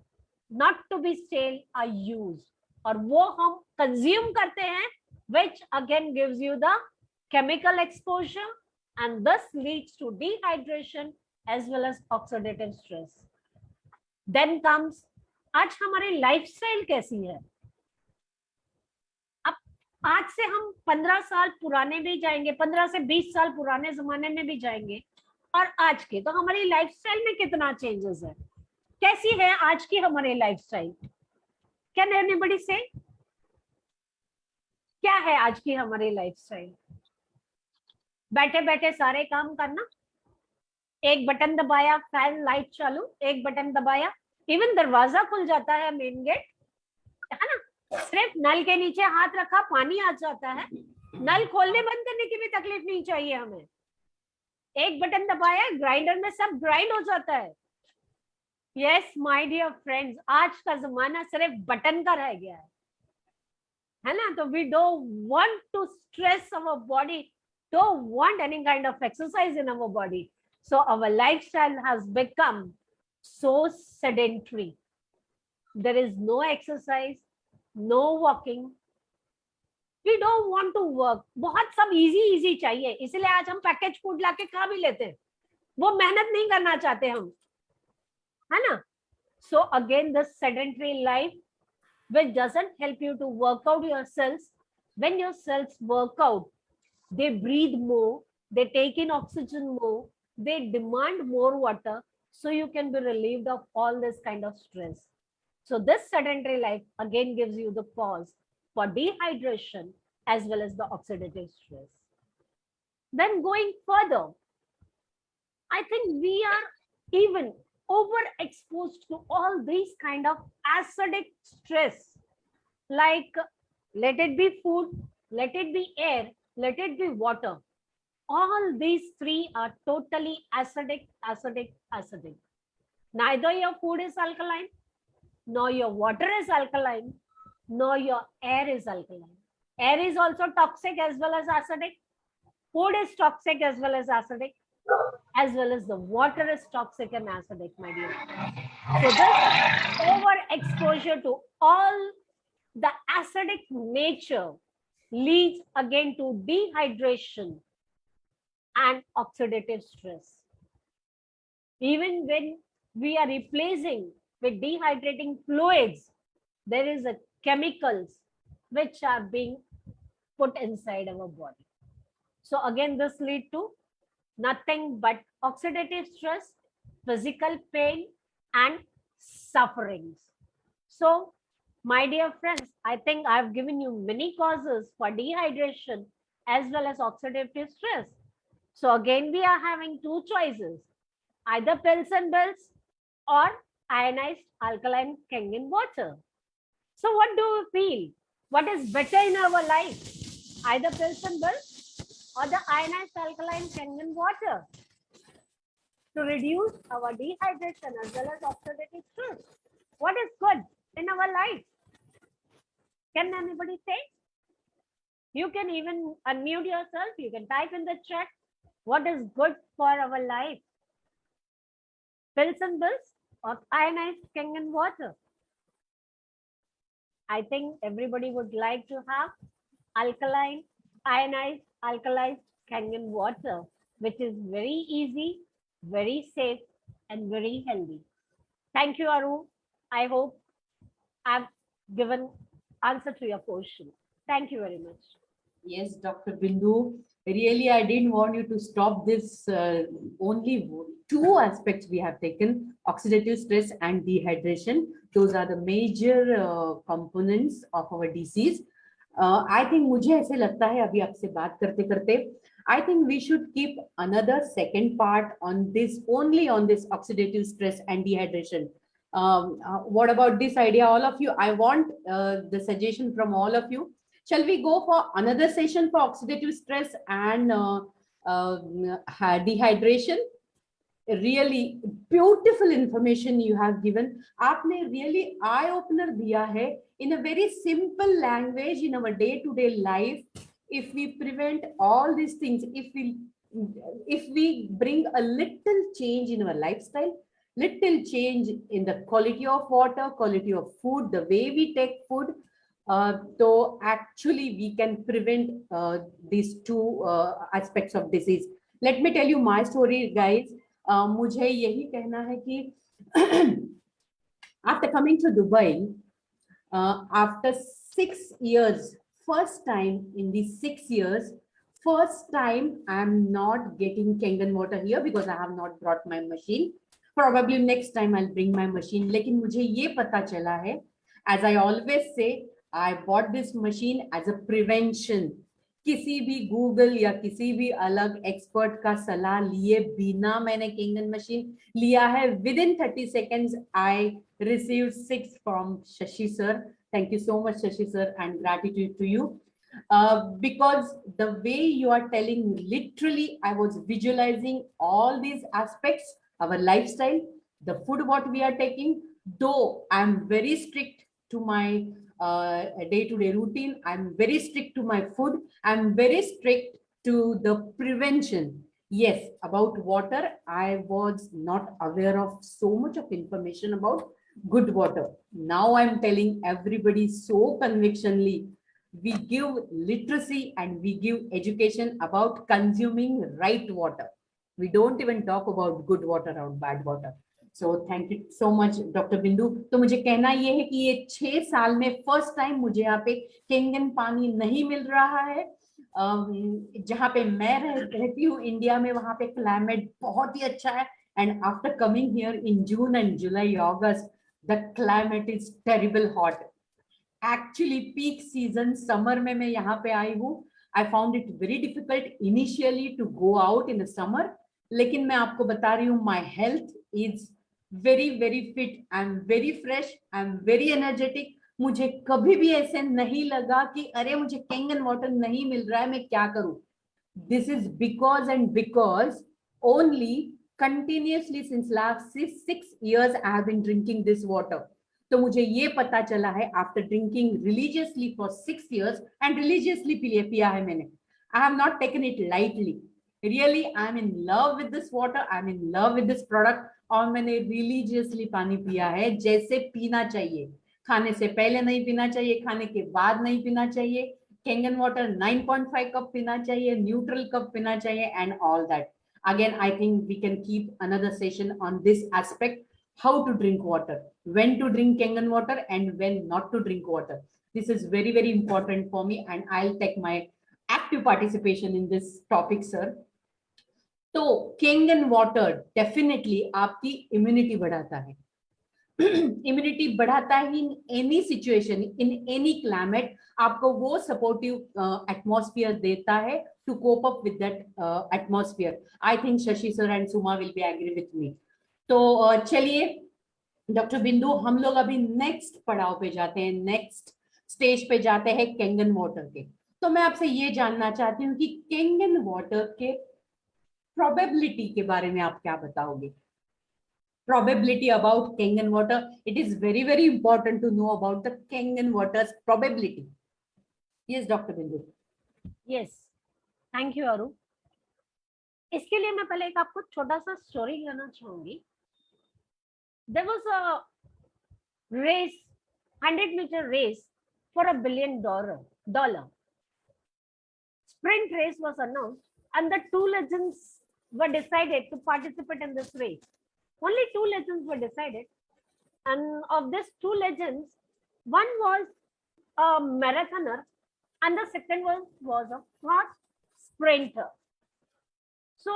not to be stale are used. और वो हम consume करते हैं, which again gives you the chemical exposure, and thus leads to dehydration as well as oxidative stress. Then comes, आज हमारी lifestyle कैसी है? अब आज से हम 15 साल पुराने भी जाएंगे, 15 से 20 साल पुराने जमाने में भी जाएंगे, और आज के तो हमारी लाइफस्टाइल में कितना चेंजेस है? कैसी है आज की हमारी लाइफस्टाइल? कैन एनीबॉडी से क्या है आज की हमारी लाइफस्टाइल? बैठे बैठे सारे काम करना, एक बटन दबाया फैन लाइट चालू, एक बटन दबाया इवन दरवाजा खुल जाता है, मेन गेट, है ना? सिर्फ नल के नीचे हाथ रखा पानी आ जाता है, नल खोलने बंद करने की भी तकलीफ नहीं चाहिए हमें. एक बटन दबाया ग्राइंडर में सब ग्राइंड हो जाता है. यस माय डियर फ्रेंड्स, आज का जमाना सिर्फ बटन का रह गया है ना? तो we don't want to stress our body, don't want any kind of exercise in our body. So our lifestyle has become so sedentary. There is no exercise, no walking. We don't want to work. बहुत सब easy चाहिए, इसलिए आज हम package food लाके खा भी लेते हैं. वो मेहनत नहीं करना चाहते हम, है ना? So again, this sedentary life, which doesn't help you to work out your cells. When your cells work out, they breathe more, they take in oxygen more, they demand more water, so you can be relieved of all this kind of stress. So this sedentary life again gives you the cause for dehydration as well as the oxidative stress. Then going further, I think we are even overexposed to all these kind of acidic stress, like let it be food, let it be air, let it be water. All these three are totally acidic. Neither your food is alkaline, nor your water is alkaline, nor your air is alkaline. Air is also toxic as well as acidic. Food is toxic as well as acidic, as well as the water is toxic and acidic, my dear. So this overexposure to all the acidic nature leads again to dehydration and oxidative stress. Even when we are replacing with dehydrating fluids, there is a chemicals which are being put inside our body. So again, this lead to nothing but oxidative stress, physical pain, and sufferings. So, my dear friends, I think I've given you many causes for dehydration as well as oxidative stress. So again, we are having two choices, either pills and bills or ionized alkaline kangen water. So what do you feel? What is better in our life? Either pills and bills or the ionized alkaline kangen water to reduce our dehydration as well as oxidative stress. What is good in our life? Can anybody say? You can even unmute yourself. You can type in the chat what is good for our life. Pills and bills or ionized kangen water? I think everybody would like to have alkaline, ionized, alkalized kangen water, which is very easy, very safe, and very healthy. Thank you, Aru. I hope I've given answer to your question. Thank you very much. Yes, Dr. Bindu. Really, I didn't want you to stop this. Only two aspects we have taken: oxidative stress and dehydration. Those are the major components of our disease. I think मुझे ऐसे लगता है अभी आपसे बात करते करते I think we should keep another second part on this, only on this oxidative stress and dehydration. What about this idea, all of you? I want the suggestion from all of you. Shall we go for another session for oxidative stress and dehydration? Really beautiful information you have given. आपने really eye opener दिया है in a very simple language in our day-to-day life. If we prevent all these things, if we bring a little change in our lifestyle, little change in the quality of water, quality of food, the way we take food, so actually we can prevent these two aspects of disease. Let me tell you my story, guys. मुझे यही कहना है कि after coming to Dubai, after 6 years, first time in these 6 years, first time I'm not getting kangen water here because I have not brought my machine. Probably next time I'll bring my machine. लेकिन मुझे ये पता चला है, as I always say, I bought this machine as a prevention. किसी भी Google या किसी भी अलग एक्सपर्ट का सलाह लिए बिना मैंने kangen मशीन लिया है. Within 30 seconds, I received 6 from Shashi sir. Thank you so much, Shashi sir, and gratitude to you. Because the way you are telling, literally, I was visualizing all these aspects, our lifestyle, the food what we are taking. Though I'm very strict to my day-to-day routine, I'm very strict to my food, I'm very strict to the prevention. Yes, about water, I was not aware of so much of information about good water. Now I'm telling everybody so convictionally, we give literacy and we give education about consuming right water. We don't even talk about good water or bad water. So thank you so much, Dr. Bindu. तो मुझे कहना ये है कि ये 6 साल में first time मुझे यहाँ पे केंगन पानी नहीं मिल रहा है। जहाँ पे मैं रहती हूँ इंडिया में, वहाँ पे क्लाइमेट बहुत ही अच्छा है, and after coming here in June and July August the climate is terrible hot. Actually peak season summer में मैं यहाँ पे आई हूँ। I found it very difficult initially to go out in the summer, लेकिन मैं आपको बता रही हूँ my health is very very fit, I am very fresh, I am very energetic. मुझे कभी भी ऐसे नहीं लगा कि अरे मुझे केंगन वाटर नहीं मिल रहा है, मैं क्या करूं। This is because and because only continuously since last 6 years I have been drinking this water. तो मुझे ये पता चला है after drinking religiously for 6 years, and religiously पिया है मैंने। I have not taken it lightly, really I am in love with this water, I am in love with this product, और मैंने रिलीजियसली पानी पिया है जैसे पीना चाहिए। खाने से पहले नहीं पीना चाहिए, खाने के बाद नहीं पीना चाहिए। केंगन वाटर 9.5 कप पीना चाहिए, न्यूट्रल कप पीना चाहिए, and all that. Again I think we can keep another session on this aspect, how to drink water, when to drink kangen water and when not to drink water. This is very very important for me, and I'll take my active participation in this topic, sir. तो kangen water definitely आपकी immunity बढ़ाता है। Immunity बढ़ाता है in any situation, in any climate. आपको वो supportive atmosphere देता है to cope up with that atmosphere. I think Shashi sir and Suma will be agree with me. तो चलिए डॉक्टर बिंदु, हम लोग अभी नेक्स्ट पड़ाव पे जाते हैं, नेक्स्ट स्टेज पे जाते हैं केंगन वाटर के। तो मैं आपसे ये जानना चाहती हूँ कि केंगन वाटर के प्रोबेबिलिटी के बारे में आप क्या बताओगे? Probability about kangen water. It is very very important to know about the kangen water's probability. Yes, Dr. Bindu. Yes, thank you अरु। इसके लिए मैं पहले एक आपको छोटा सा स्टोरी कहना चाहूंगी। There was a race, 100-meter race for $1 billion. Sprint race was announced, and the 2 legends were decided to participate in this race. Only 2 legends were decided, and of these 2 legends, one was a marathoner and the second was a fast sprinter. So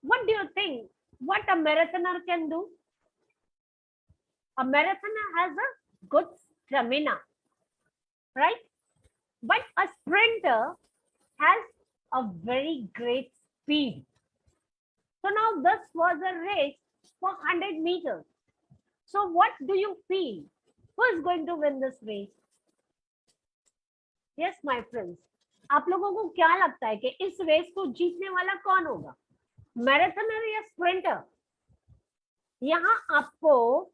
what do you think, what a marathoner can do? A marathoner has a good stamina, right? But a sprinter has a very great speed. So now this was a race for 100 meters. So what do you feel? Who is going to win this race? Yes, my friends. आप लोगों को क्या लगता है कि इस race को जीतने वाला कौन होगा, मैराथनर या स्प्रिंटर? यहाँ आपको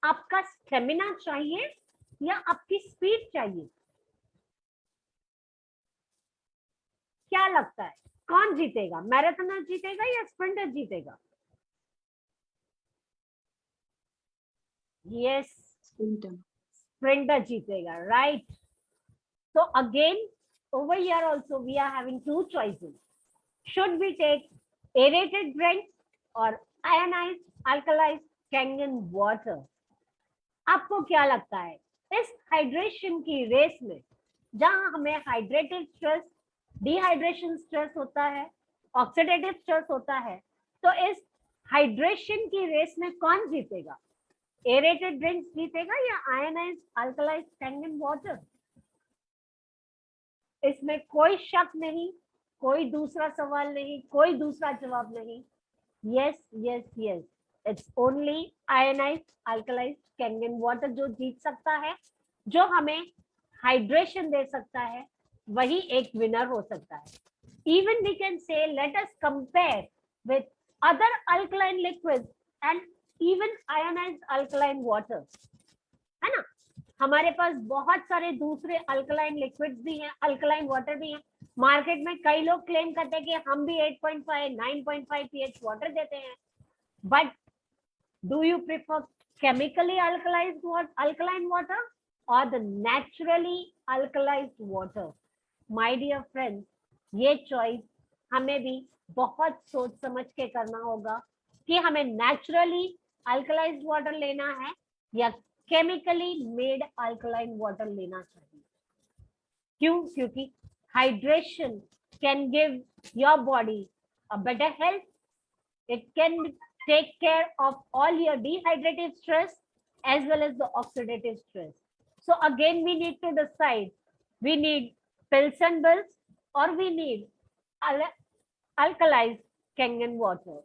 आपका स्टेमिना चाहिए या आपकी स्पीड चाहिए? क्या लगता है कौन जीतेगा, मैराथनर जीतेगा या स्प्रिंटर जीतेगा? Yes, sprinter जीतेगा, right? So again, over here also we are having 2 choices. Should we take aerated drinks or ionized alkalized kangen water? आपको क्या लगता है इस हाइड्रेशन की रेस में, जहां हमें हाइड्रेटेड स्ट्रेस, डिहाइड्रेशन स्ट्रेस होता है, ऑक्सीडेटिव स्ट्रेस होता है, तो इस हाइड्रेशन की रेस में कौन जीतेगा? एरेटेड ड्रिंक्स जीतेगा या आयनाइज्ड अल्कलाइज्ड कैंगन वाटर? इसमें कोई शक नहीं, कोई दूसरा सवाल नहीं, कोई दूसरा जवाब नहीं। Yes yes yes, it's only ionized alkalized Kangen water जो जीत सकता है, जो हमें हाइड्रेशन दे सकता है, वही एक विनर हो सकता है। Even we can say let us compare with other alkaline liquids and even ionised alkaline water, है ना? हमारे पास बहुत सारे दूसरे अल्कलाइन लिक्विड्स भी हैं, अल्कलाइन वाटर भी हैं। मार्केट में कई लोग क्लेम करते हैं कि हम भी 8.5 9.5 pH वाटर देते हैं, but do you prefer chemically alkaline water or the naturally alkalized water? My dear friends, ये चॉइस हमें भी बहुत सोच समझ के करना होगा कि हमें नेचुरली अल्कलाइज्ड वाटर लेना है या केमिकली मेड अल्कलाइन वाटर लेना चाहिए। क्यों? क्योंकि hydration can give your body a better health, it can take care of all your dehydrative stress as well as the oxidative stress. So again, we need to decide, we need pills and bills or we need alkalized kangen water.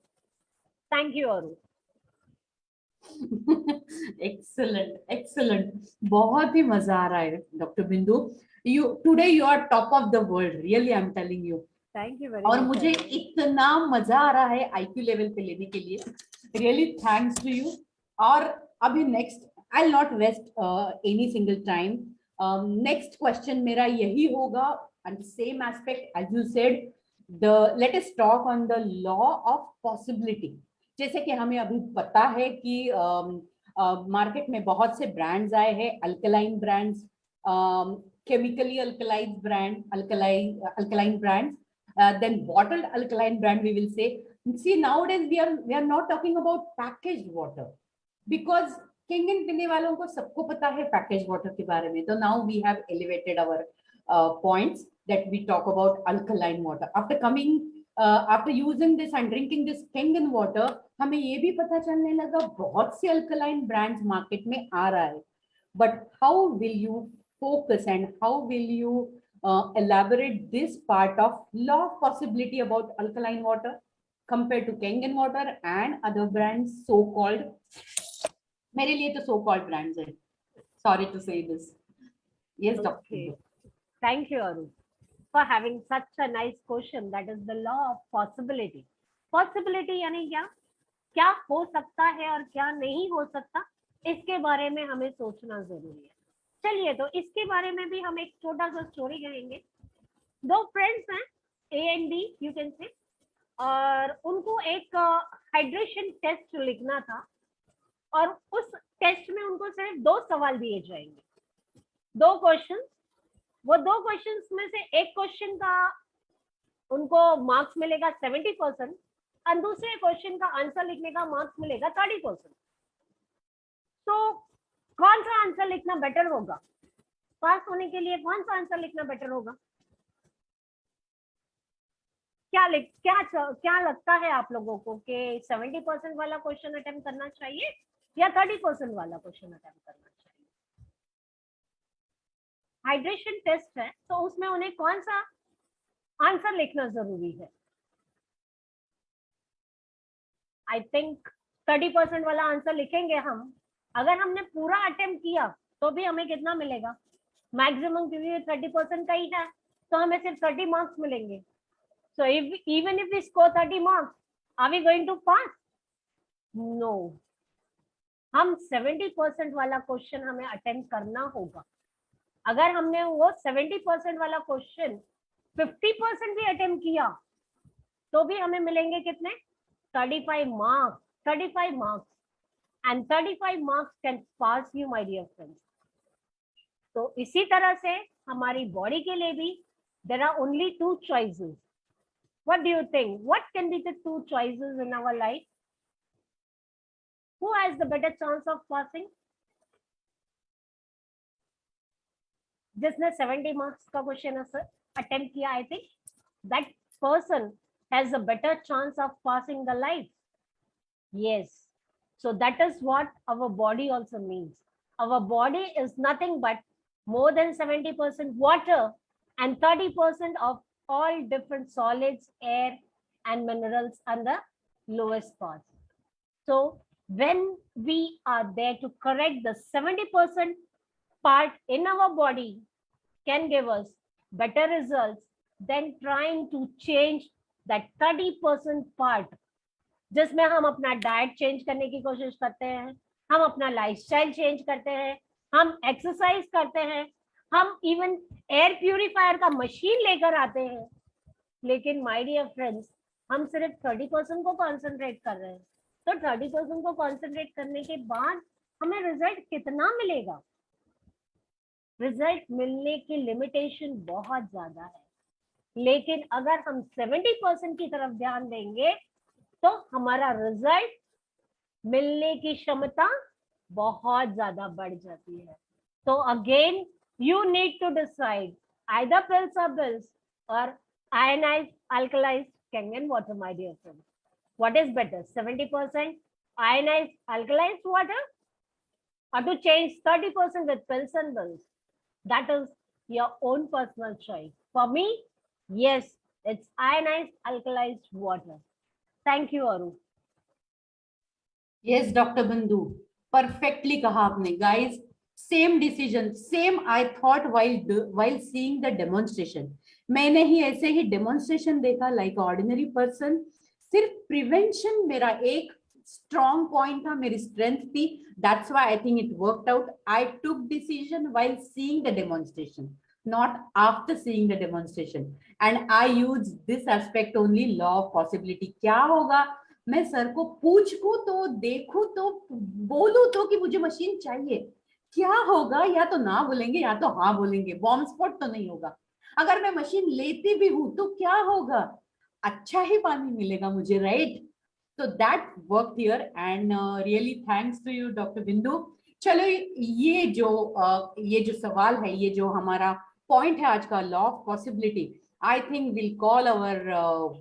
Thank you, Aru. Excellent बहुत ही मजा आ रहा है doctor Bindu. You are top of the world, really I am telling you. Thank you very और much. मुझे Aru. इतना मजा आ रहा है आईक्यू लेवल पे लेने के लिए, रियली थैंक्स टू यू। और अभी next, I will not waste any single time. Next question मेरा यही होगा, and same aspect as you said, let us talk on the law of possibility. जैसे कि हमें अभी पता है कि मार्केट में बहुत से ब्रांड्स आए हैं, alkaline brands, chemically alkalize brand, alkaline brands, then bottled alkaline brand, we will say. See, nowadays we are not talking about packaged water, because Kangen पीने वालों को सबको पता है packaged water के बारे में। तो now we have elevated our points that we talk about alkaline water. After using this and drinking this Kangen water, हमें ये भी पता चलने लगा बहुत से alkaline brands market में आ रहा है। But how will you focus and how will you elaborate this part of law of possibility about alkaline water compared to Kangen water and other brands, so called, मेरे लिए तो so called brands है, sorry to say this. Yes, doctor. Okay. Thank you, Aru, for having such a nice question. That is the law of possibility. Possibility यानी क्या? क्या हो सकता है और क्या नहीं हो सकता, इसके बारे में हमें सोचना जरूरी है। चलिए, तो इसके बारे में भी हम एक छोटा सा स्टोरी कहेंगे। दो फ्रेंड्स हैं, A and B you can say, और उनको एक हाइड्रेशन टेस्ट लिखना था और उस टेस्ट में उनको सिर्फ 2 सवाल दिए जाएंगे, 2 क्वेश्चन। वो 2 क्वेश्चन में से एक क्वेश्चन का उनको मार्क्स मिलेगा 70% और दूसरे क्वेश्चन का आंसर लिखने का मार्क्स मिलेगा 30%। तो कौन सा आंसर लिखना बेटर होगा? पास होने के लिए कौन सा आंसर लिखना बेटर होगा? क्या लगता है आप लोगों को कि 70% वाला क्वेश्चन अटेम्प्ट करना चाहिए या 30% वाला क्वेश्चन अटेम्प्ट करना चाहिए? हाइड्रेशन टेस्ट है तो उसमें उन्हें कौन सा आंसर लिखना जरूरी है? आई थिंक 30% वाला आंसर लिखेंगे हम। अगर हमने पूरा अटेम्प्ट किया तो भी हमें कितना मिलेगा? मैक्सिमम, क्योंकि 30% का ही है तो हमें सिर्फ 30 मार्क्स मिलेंगे। So even if we score 30 marks, are we going to pass? No. हम 70% वाला क्वेश्चन हमें अटेम्प्ट करना होगा। अगर हमने वो 70% वाला क्वेश्चन 50% भी अटेम्प्ट किया तो भी हमें मिलेंगे कितने? 35 marks. 35 marks, and 35 marks can pass you, my dear friends. तो इसी तरह से हमारी बॉडी के लिए भी there are only 2 choices. What do you think? What can be the 2 choices in our life? Who has the better chance of passing? जिसने 70 marks का क्वेश्चन अटेम्प्ट किया, I think that person has a better chance of passing the life. Yes. So that is what our body also means. Our body is nothing but more than 70% water and 30% of all different solids, air and minerals on the lowest part. So when we are there to correct the 70% part in our body can give us better results than trying to change that 30% part, जिसमें हम अपना diet change करने की कोशिश करते हैं, हम अपना लाइफस्टाइल चेंज करते हैं, हम एक्सरसाइज करते हैं, हम इवन एयर प्यूरिफायर का मशीन लेकर आते हैं, लेकिन माय डियर फ्रेंड्स, हम सिर्फ 30% को कॉन्सेंट्रेट कर रहे हैं। तो 30% को कॉन्सेंट्रेट करने के बाद हमें रिजल्ट कितना मिलेगा? रिजल्ट मिलने की लिमिटेशन बहुत ज्यादा है, लेकिन अगर हम 70% की तरफ ध्यान देंगे तो हमारा रिजल्ट मिलने की क्षमता बहुत ज्यादा बढ़ जाती है. तो again you need to decide either pills or bills or ionized alkalized kangen water, my dear friends. What is better, 70% ionized alkalized water or to change 30% with pills and bills? That is your own personal choice. For me, yes, it's ionized alkalized water. Thank you, Aru. Yes, Dr. Bindu, perfectly कहा आपने. Guys, same decision, same I thought while seeing the demonstration. मैंने ही ऐसे ही demonstration देखा like ordinary person. सिर्फ prevention मेरा एक strong point था, मेरी strength थी. That's why I think it worked out. I took decision while seeing the demonstration, not after seeing the demonstration. And I used this aspect only, law of possibility. क्या होगा? मैं sir को पूछूं तो देखूं तो बोलूं तो कि मुझे मशीन चाहिए, क्या होगा? या तो ना बोलेंगे या तो हाँ बोलेंगे, बॉम्ब स्पॉट तो नहीं होगा. अगर मैं मशीन लेती भी हूं तो क्या होगा? अच्छा ही पानी मिलेगा मुझे, राइट? तो that work here and really thanks to you doctor Bindu. चलो ये जो सवाल है, ये जो हमारा पॉइंट है आज का, law of possibility, I think we'll call our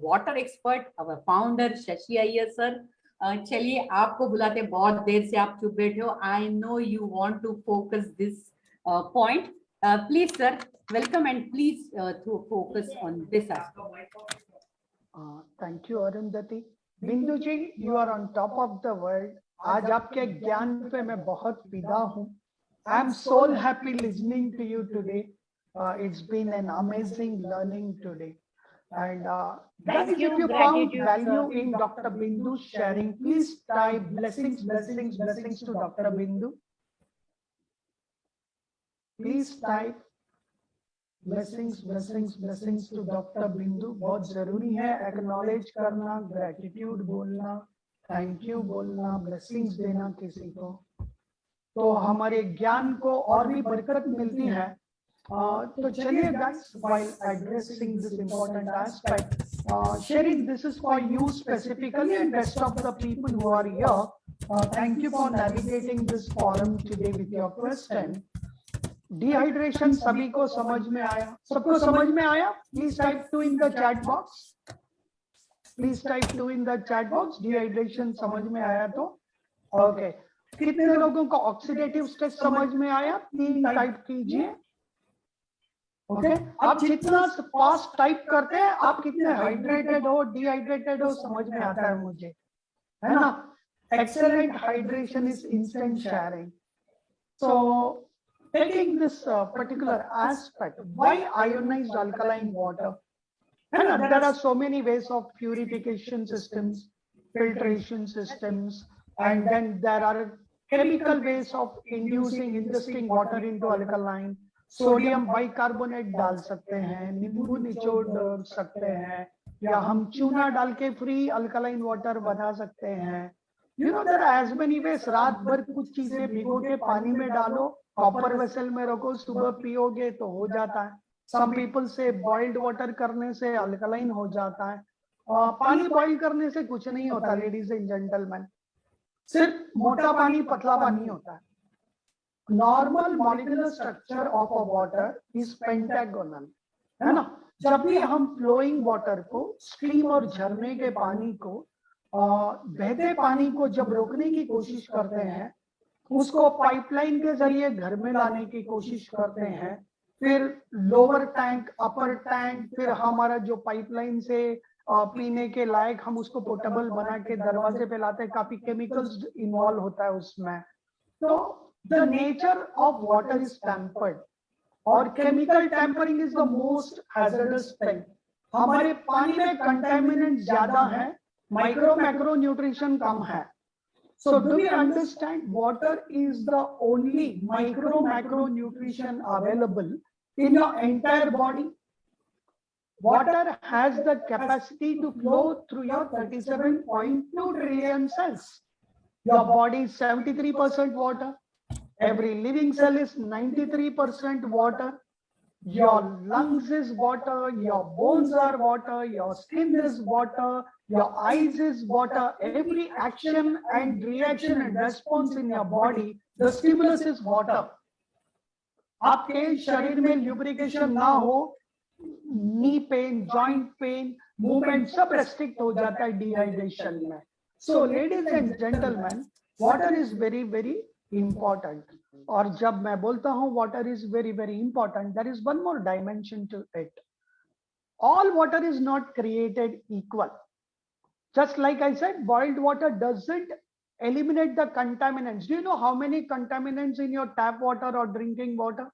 water expert, our founder Shashi Iyer sir. चलिए, आपको बुलाते, बहुत देर से आप चुप बैठे हो. I know you want to focus this point. Please sir, welcome and please to focus on this aspect. Thank you Arundhati. बिंदु जी, you are on top of the world. आज आपके ज्ञान पे मैं बहुत फिदा हूँ. I am so happy listening to you today. It's been an amazing learning today. And guys, if you found value in Dr. Bindu's sharing, please type blessings, blessings, blessings to Dr. Bindu. Please type blessings, blessings, blessings to Dr. Bindu. बहुत जरूरी है acknowledge करना, gratitude बोलना, thank you बोलना, blessings देना किसी को, तो हमारे ज्ञान को और भी बरकत मिलती है. तो चलिए guys, while addressing this important aspect, sharing this is for you specifically and rest of the people who are here. Thank you for navigating this forum today with your question. Dehydration सभी को समझ में आया? सबको समझ में आया? Please type 2 in the chat box. Please type 2 in the chat box. Dehydration समझ में आया तो? Okay. कितने लोगों को ऑक्सीडेटिव स्ट्रेस समझ में आया? 3 टाइप कीजिए. ओके, आप जितना फास्ट टाइप करते हैं, आप कितने हाइड्रेटेड हो, डिहाइड्रेटेड हो, समझ में आता है मुझे, है ना? Excellent hydration is instant sharing. So taking this particular aspect, why ionised alkaline water, है ना? There are so many ways of purification systems, filtration systems, and then there are chemical ways of inducing ingesting water into alkaline. Sodium bicarbonate डाल सकते हैं, नींबू निचोड़ सकते हैं, या हम चूना डाल के फ्री अल्कलाइन वाटर बना सकते हैं. You know there are as many ways. रात भर कुछ चीजें भिगो के पानी में डालो, कॉपर वेसल में रखो, सुबह पियोगे तो हो जाता है. सम पीपल से बॉइल्ड वाटर करने से अल्कलाइन हो जाता है. पानी बॉइल करने से कुछ नहीं होता लेडीज एंड जेंटलमैन, सिर्फ मोटा पानी पतला पानी होता है. Normal molecular structure of a water is pentagonal, है ना? जब भी हम फ्लोइंग वाटर को, स्ट्रीम और झरने के पानी को, बहते पानी को जब रोकने की कोशिश करते हैं, उसको पाइपलाइन के जरिए घर में लाने की कोशिश करते हैं, फिर लोअर टैंक, अपर टैंक, फिर हमारा जो पाइपलाइन से पीने के लायक हम उसको पोर्टेबल बना के दरवाजे पे लाते हैं, काफी केमिकल्स इन्वॉल्व होता है उसमें. तो the nature of water is tampered, और chemical tampering is the most hazardous thing. हमारे पानी में contaminant ज्यादा है, माइक्रो मैक्रो न्यूट्रिशन कम है. So do we understand water is the only micro macro nutrition available in your entire body? Water has the capacity to flow through your 37.2 trillion cells. Your body is 73% water. Every living cell is 93% water. Your lungs is water, your bones are water, your skin is water, your eyes is water. Every action and reaction and response in your body, the stimulus is water. आपके शरीर में lubrication ना हो, knee pain, joint pain, movement सब restrict हो जाता है dehydration में. So ladies and gentleman, water is very very important. और जब मैं बोलता हूं water is very very important, there is one more dimension to it. All water is not created equal. Just like I said, boiled water doesn't eliminate the contaminants. Do you know how many contaminants in your tap water or drinking water?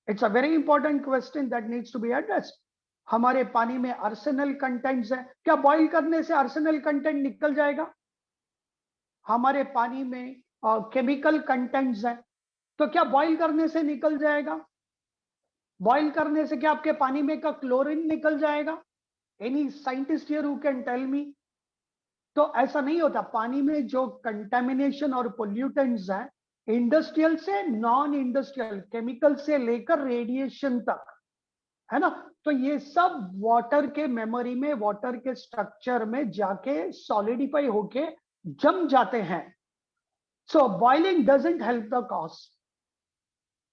It's a very important question that needs to be addressed. हमारे पानी में Arsenal contents है, क्या boil करने से Arsenal content निकल जाएगा? हमारे पानी में केमिकल कंटेंट्स है, तो क्या बॉइल करने से निकल जाएगा? बॉइल करने से क्या आपके पानी में का क्लोरीन निकल जाएगा? Any scientist here who can tell me? तो ऐसा नहीं होता. पानी में जो कंटेमिनेशन और पोल्यूटेंट्स है, इंडस्ट्रियल से नॉन इंडस्ट्रियल, केमिकल से लेकर रेडिएशन तक, है ना, तो ये सब वाटर के मेमोरी में, वाटर के स्ट्रक्चर में जाके सॉलिडिफाई होके जम जाते हैं. सो boiling doesn't help the cause.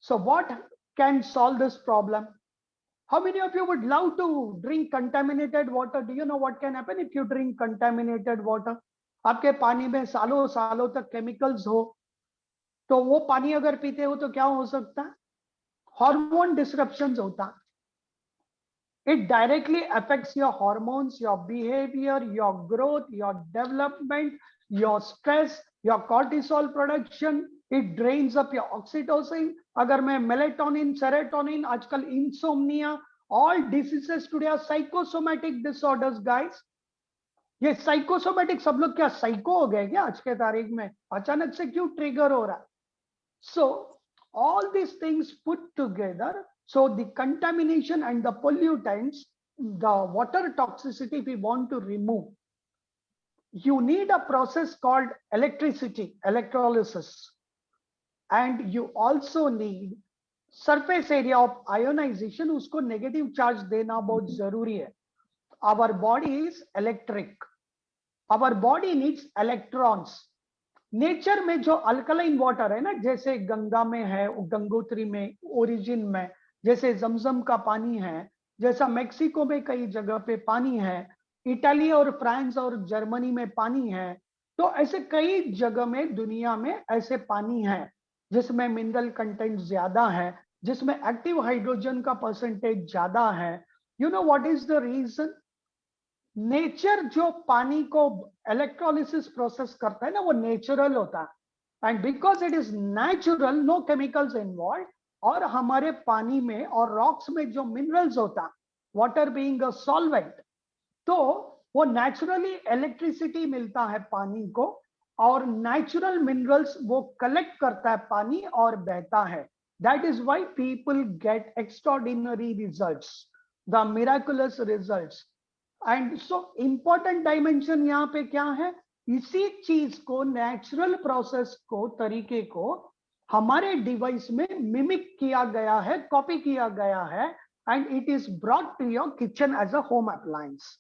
So what can solve this problem? How many of you would love to drink contaminated water? Do you know what can happen if you drink contaminated water? आपके पानी में सालों सालों तक chemicals हो, तो वो पानी अगर पीते हो तो क्या हो सकता है? हार्मोन डिसरप्शंस होता है. It directly affects your hormones, your behavior, your growth, your development, your stress, your cortisol production. It drains up your oxytocin. अगर मैं melatonin, serotonin, आजकल insomnia, all diseases today are psychosomatic disorders, guys. ये psychosomatic, सब लोग क्या psycho हो गए क्या आज के तारीख में? अचानक से क्यों trigger हो रहा है? So all these things put together, so the contamination and the pollutants, the water toxicity, if we want to remove, you need a process called electricity, electrolysis. And you also need surface area of ionization. उसको negative charge देना बहुत जरूरी है. Our body is electric. Our body needs electrons. Nature में जो alkaline water है ना, जैसे गंगा में है, गंगोत्री में, ओरिजिन में, जैसे जमजम का पानी है, जैसा मेक्सिको में कई जगह पे पानी है, इटली और फ्रांस और जर्मनी में पानी है, तो ऐसे कई जगह में दुनिया में ऐसे पानी है जिसमें मिनरल कंटेंट ज्यादा है, जिसमें एक्टिव हाइड्रोजन का परसेंटेज ज्यादा है. You know what is the reason? Nature जो पानी को इलेक्ट्रोलिसिस प्रोसेस करता है ना, वो नेचुरल होता है. And because it is natural, no chemicals involve. और हमारे पानी में और रॉक्स में जो मिनरल्स होता है, वाटर बीइंग अ सॉल्वेंट, तो वो नेचुरली इलेक्ट्रिसिटी मिलता है पानी को, और नेचुरल मिनरल्स वो कलेक्ट करता है पानी और बहता है. That is why people get extraordinary results, the miraculous results. And so important dimension यहाँ पे क्या है? इसी चीज को, नेचुरल प्रोसेस को, तरीके को हमारे डिवाइस में मिमिक किया गया है, कॉपी किया गया है, and it is brought to your kitchen as a home appliance.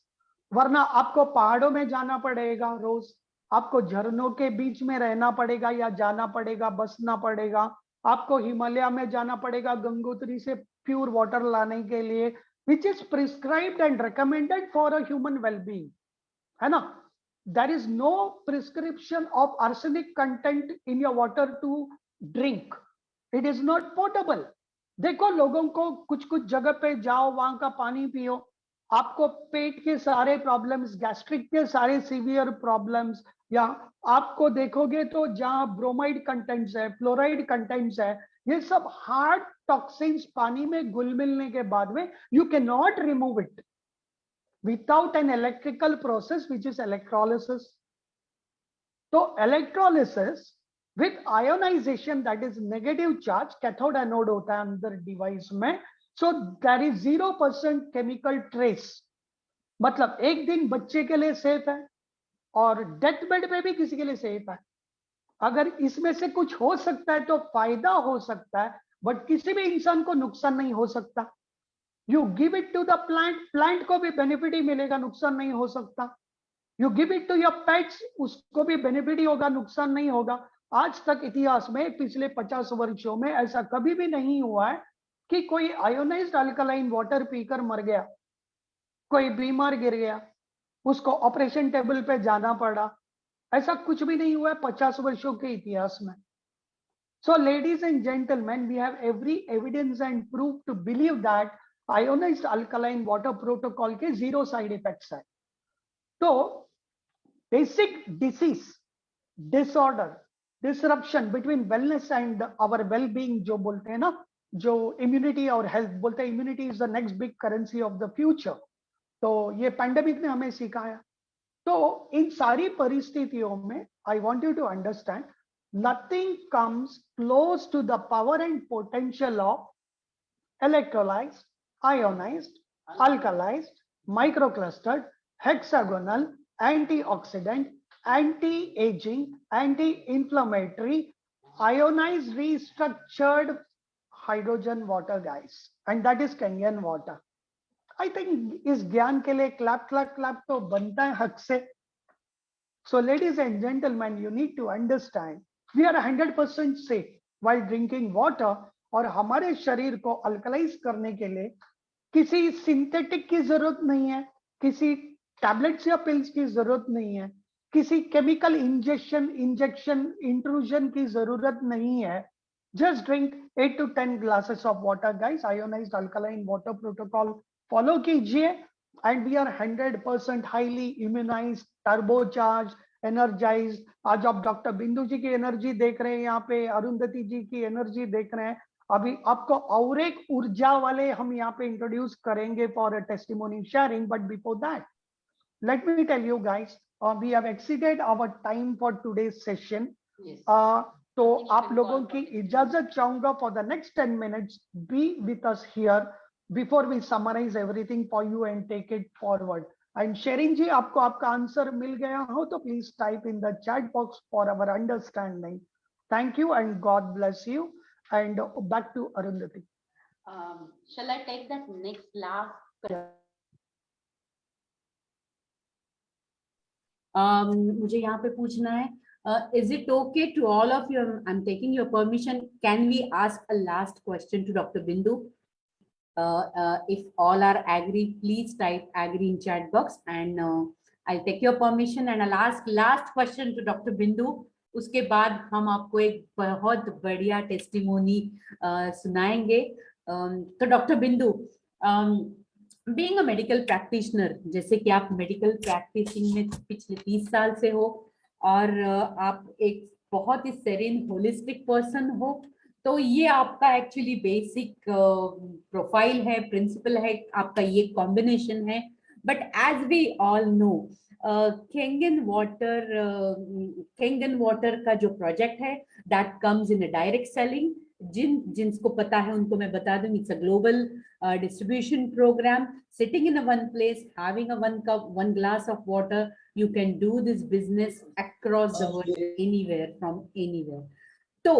वरना आपको पहाड़ों में जाना पड़ेगा रोज, आपको झरनों के बीच में रहना पड़ेगा या जाना पड़ेगा, बसना पड़ेगा, आपको हिमालय में जाना पड़ेगा गंगोत्री से प्योर वाटर लाने के लिए, which is prescribed and recommended for a human well-being, है ना? There is no prescription of arsenic content in your water to drink. It is not potable. देखो लोगों को कुछ कुछ जगह पे जाओ, वहां का पानी पियो, आपको पेट के सारे प्रॉब्लम्स, गैस्ट्रिक के सारे सीवियर प्रॉब्लम्स, या आपको देखोगे तो जहां ब्रोमाइड कंटेंट्स है, फ्लोराइड कंटेंट्स है, ये सब हार्ड टॉक्सिन्स पानी में घुल मिलने के बाद में you can not remove it without an electrical process which is electrolysis. तो electrolysis with ionization, that is negative charge, cathode anode होता है अंदर डिवाइस में. So there is 0% chemical trace. मतलब एक दिन बच्चे के लिए सेफ है और डेथ बेड पे भी किसी के लिए सेफ है. अगर इसमें से कुछ हो सकता है तो फायदा हो सकता है, बट किसी भी इंसान को नुकसान नहीं हो सकता। You give it to the plant, plant को भी बेनिफिट ही मिलेगा, नुकसान नहीं हो सकता। You give it to your pets, उसको भी बेनिफिट ही होगा, नुकसान नहीं होगा। आज तक इतिहास में पिछले 50 वर्षों में ऐसा कभी भी नहीं हुआ है कि कोई आयोनाइज्ड अल्कलाइन वाटर पीकर मर गया, कोई बीमार गिर गया, उसको ऑपरेशन टेबल पे जाना पड़ा। ऐसा कुछ भी नहीं हुआ है 50 वर्षों के इतिहास में। So, ladies and gentlemen, we have every evidence and proof to believe that ionized alkaline water protocol के zero side effects है। तो basic disease, disorder, disruption between wellness and our well-being जो बोलते हैं ना, जो immunity और health बोलते हैं, immunity is the next big currency of the future। तो ये पैंडेमिक ने हमें सिखाया। तो इन सारी परिस्थितियों में I want you to understand, nothing comes close to the power and potential of electrolyzed, ionized, alkalized, microclustered, hexagonal, antioxidant, anti-aging, anti-inflammatory, ionized, restructured hydrogen water, guys, and that is Kangen water। I think इस ज्ञान के लिए clap clap clap तो बनता है हक से। So ladies and gentleman, you need to understand we are 100% safe while drinking water. और हमारे शरीर को अल्कलाइज करने के लिए किसी सिंथेटिक की जरूरत नहीं है, किसी टैबलेट्स या पिल्स की जरूरत नहीं है, किसी केमिकल इंजेक्शन इंट्रूजन की जरूरत नहीं है। Just drink 8 to 10 glasses of water, guys। Ionized alkaline water protocol follow कीजिए and we are 100% highly immunized, turbocharge, energized. आज आप डॉक्टर बिंदु जी की एनर्जी देख रहे हैं, यहाँ पे अरुंधति जी की एनर्जी देख रहे हैं। अभी आपको और एक ऊर्जा वाले हम यहाँ पे इंट्रोड्यूस करेंगे for a testimony sharing, but before that let me tell you guys, we have exceeded our time for today's session। तो आप लोगों की इजाजत चाहूंगा for the next 10 minutes, be with us here before we summarize everything for you and take it forward। And sharing जी, आपको आपका answer मिल गया हो तो please type in the chat box for our understanding। Thank you and God bless you। And back to Arundhati। Shall I take that next last? मुझे यहाँ पे पूछना है, is it okay to all of you, I'm taking your permission, can we ask a last question to Dr. Bindu? If all are agree, please type agree in chat box and I'll take your permission and I'll ask last question to Dr. Bindu। उसके बाद हम आपको एक बहुत बढ़िया testimony सुनाएंगे। तो doctor बिंदु, बीइंग अ मेडिकल प्रैक्टिशनर, जैसे कि आप मेडिकल प्रैक्टिसिंग में पिछले 30 साल से हो और आप एक बहुत ही सेरेन होलिस्टिक पर्सन हो, तो ये आपका एक्चुअली बेसिक प्रोफाइल है, प्रिंसिपल है, आपका ये कॉम्बिनेशन है। But as we all know, Kangen water का जो प्रोजेक्ट है that comes in a direct selling. जिनको पता है उनको मैं बता दूं, it's a global distribution program, sitting in a one place, having a one cup, one glass of water, you can do this business across the world, anywhere, from anywhere। तो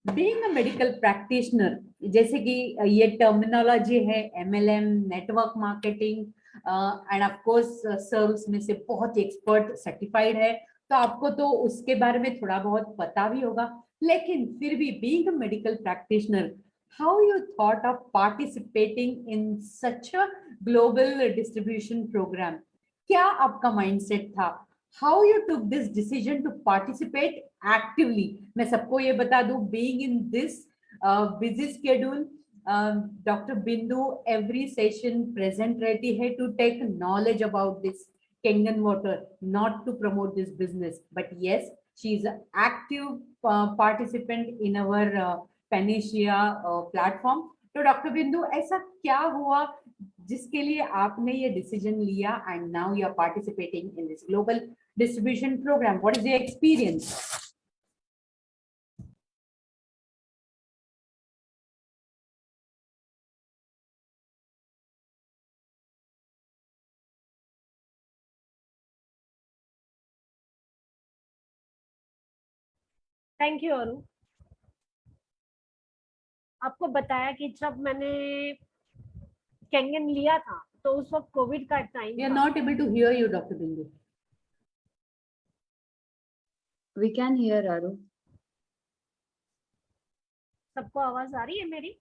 being a medical practitioner, जैसे कि ये terminology है MLM, network marketing end of course service में से बहुत ही expert certified है, तो आपको तो उसके बारे में थोड़ा बहुत पता भी होगा। लेकिन फिर भी being a medical practitioner, how you thought of participating in such a global distribution program? क्या आपका mindset था? How you took this decision to participate actively? मैं सबको ये बता दूं, being in this busy schedule, Dr. Bindu every session present रहती है to take knowledge about this Kangen water, not to promote this business, but yes, she is an active participant in our panacea platform. तो doctor बिंदु, ऐसा क्या हुआ जिसके लिए आपने ये डिसीजन लिया and now you are participating in this global distribution program? What is your experience? Thank you Aru. आपको बताया कि जब मैंने कैंगन लिया था तो उस वक्त कोविड का टाइम We are था। not able to hear you, Dr. Bindu. We can hear Aru. सबको आवाज आ रही है मेरी?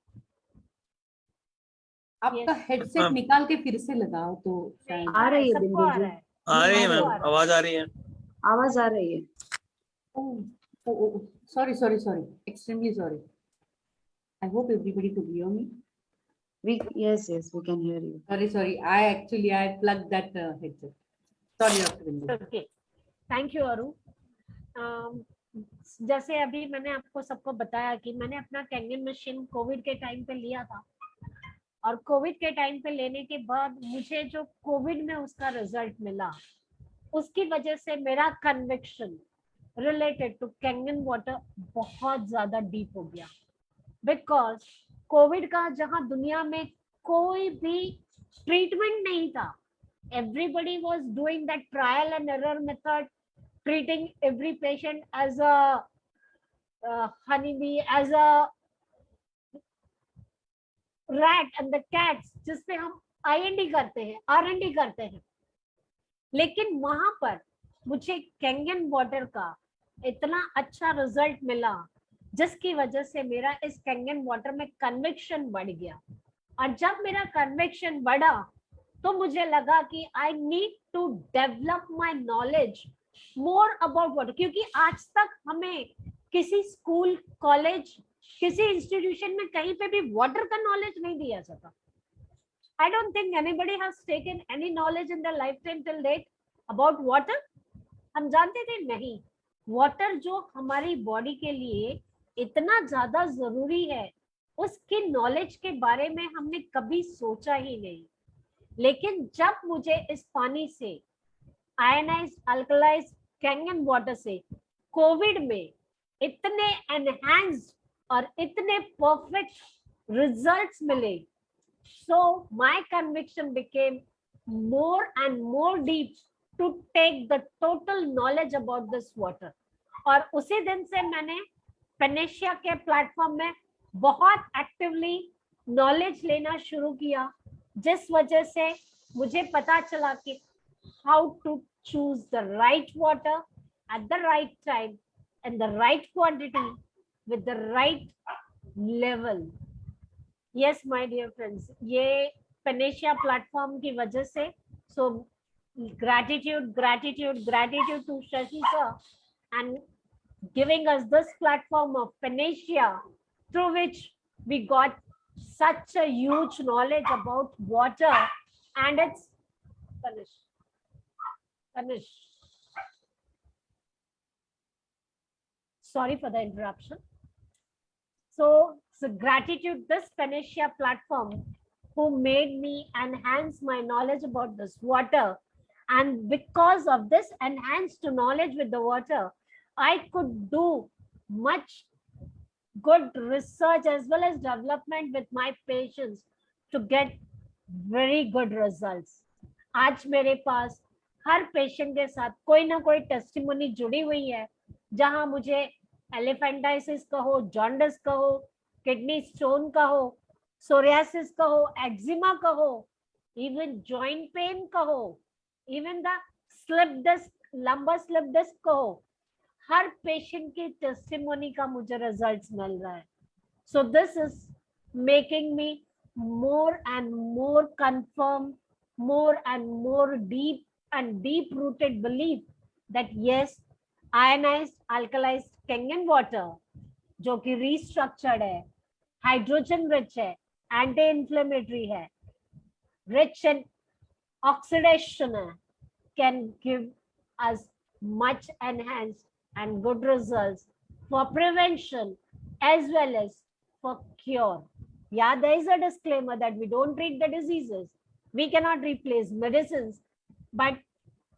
आपका हेडसेट निकाल के फिर से लगाओ तो शायद। आ रही है सबको बिंदु आ जी। रहा है। आ रही है सबको मैम, आ रहा है। आवाज आ रही है। आवाज आ रही है। Sorry. Extremely sorry. I hope everybody could hear me. Yes, we can hear you. Sorry. I plugged that headset. Sorry, Dr. Bindu. Okay, thank you अरु। जैसे अभी मैंने आपको सबको बताया कि मैंने अपना कैंगन मशीन कोविड के टाइम पे लिया था, और कोविड के टाइम पे लेने के बाद मुझे जो कोविड में उसका रिजल्ट मिला, उसकी वजह से मेरा conviction related to Kangen water बहुत ज्यादा डीप हो गया। बिकॉज कोविड का जहां दुनिया में कोई भी ट्रीटमेंट नहीं था, everybody was doing that trial and error method, treating every patient as a honeybee, as a rat and the cats, जिसपे हम IND करते हैं, R&D करते हैं। लेकिन वहां पर मुझे कैंगन वाटर का इतना अच्छा रिजल्ट मिला, जिसकी वजह से मेरा इस कैंगन वाटर में कन्विक्शन बढ़ गया। और जब मेरा कन्विक्शन बढ़ा तो मुझे लगा कि I need to develop my knowledge more about water, क्योंकि आज तक हमें किसी स्कूल, कॉलेज, किसी इंस्टीट्यूशन में कहीं पे भी वाटर का नॉलेज नहीं दिया जाता। I don't think anybody has taken any knowledge in their life time till date about water. हम जानते थे नहीं, वाटर जो हमारी बॉडी के लिए इतना ज्यादा जरूरी है, उसकी नॉलेज के बारे में हमने कभी सोचा ही नहीं। लेकिन जब मुझे इस पानी से, आयनाइज्ड अल्कलाइज्ड कैंगन वाटर से कोविड में इतने एनहांस्ड और इतने परफेक्ट रिजल्ट्स मिले, so my conviction became more and more deep to take the total knowledge about this water. और उसी दिन से मैंने पेनेशिया के प्लेटफॉर्म में बहुत एक्टिवली नॉलेज लेना शुरू किया, जिस वजह से मुझे पता चला कि how to choose the right water at the right time and the right quantity with the right level. Yes my dear friends, ये पेनेशिया प्लेटफॉर्म की वजह से, सो gratitude to Shashi sir and giving us this platform of Panacea, through which we got such a huge knowledge about water and its Panish. Sorry for the interruption. So gratitude this Panacea platform who made me enhance my knowledge about this water, and because of this enhanced knowledge with the water, I could do much good research as well as development with my patients to get very good results. आज मेरे पास हर patient के साथ कोई ना कोई testimony जुड़ी हुई है, जहां मुझे एलिफेंटाइसिस कहो, जॉन्डिस कहो, किडनी स्टोन कहो, सोरियासिस कहो, एक्जिमा कहो, इवन जॉइंट पेन कहो, even the slip disc, lumbar slip disc कहो, हर पेशेंट की टेस्टिमोनी का मुझे रिजल्ट्स मिल रहा है। So this is making me more and more confirm, more and more deep rooted belief that yes, ionized alkalized kangen water जो कि restructured है, हाइड्रोजन रिच है, एंटी इन्फ्लेमेटरी है, रिच इन ऑक्सीडेशन है, can give us much enhanced and good results for prevention as well as for cure. Yeah, there is a disclaimer that we don't treat the diseases. We cannot replace medicines. But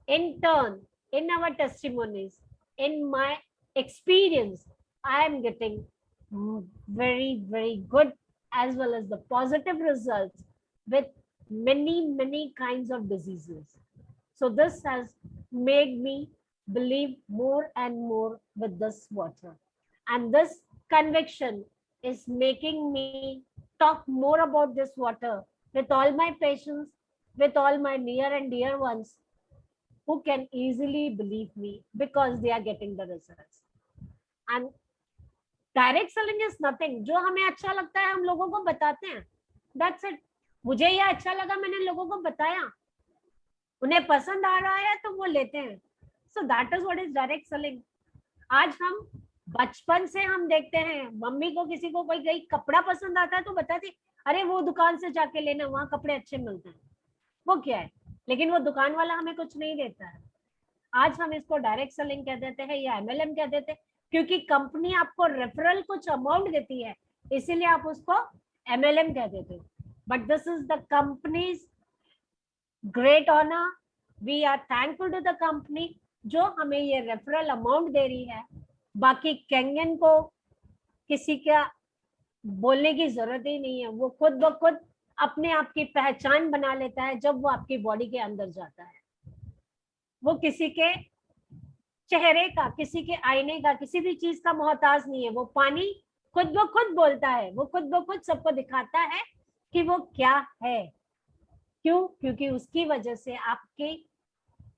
in turn, in our testimonies, in my experience, I am getting very, very good as well as the positive results with many, many kinds of diseases. So this has made me believe more and more with this water. and this conviction is making me talk more about this water with all my patients, with all my near and dear ones who can easily believe me because they are getting the results. And direct selling is nothing, जो हमें अच्छा लगता है हम लोगों को बताते हैं, दैट्स इट. मुझे ये अच्छा लगा, मैंने लोगों को बताया, उन्हें पसंद आ रहा है तो वो लेते हैं. So that is what is direct selling. आज हम बचपन से हम देखते हैं, मम्मी को किसी को कोई कपड़ा पसंद आता है तो बताती, अरे वो दुकान से जाके लेना, वहां कपड़े अच्छे मिलते हैं. वो क्या है, लेकिन वो दुकान वाला हमें कुछ नहीं देता है. आज हम इसको डायरेक्ट सेलिंग कह देते हैं या एमएलएम कह देते हैं, क्योंकि कंपनी आपको रेफरल कुछ अमाउंट देती है, इसीलिए आप उसको एमएलएम कह देते हो. But this is the company's great honour. We are thankful to the company जो हमें ये रेफरल अमाउंट दे रही है. बाकी कैंगन को किसी का बोलने की जरूरत ही नहीं है, वो खुद ब खुद अपने आप की पहचान बना लेता है जब वो आपकी बॉडी के अंदर जाता है. वो किसी के चेहरे का, किसी के आईने का, किसी भी चीज का मोहताज नहीं है. वो पानी खुद ब खुद बोलता है, वो खुद ब खुद सबको दिखाता है कि वो क्या है. क्यों? क्योंकि उसकी वजह से आपकी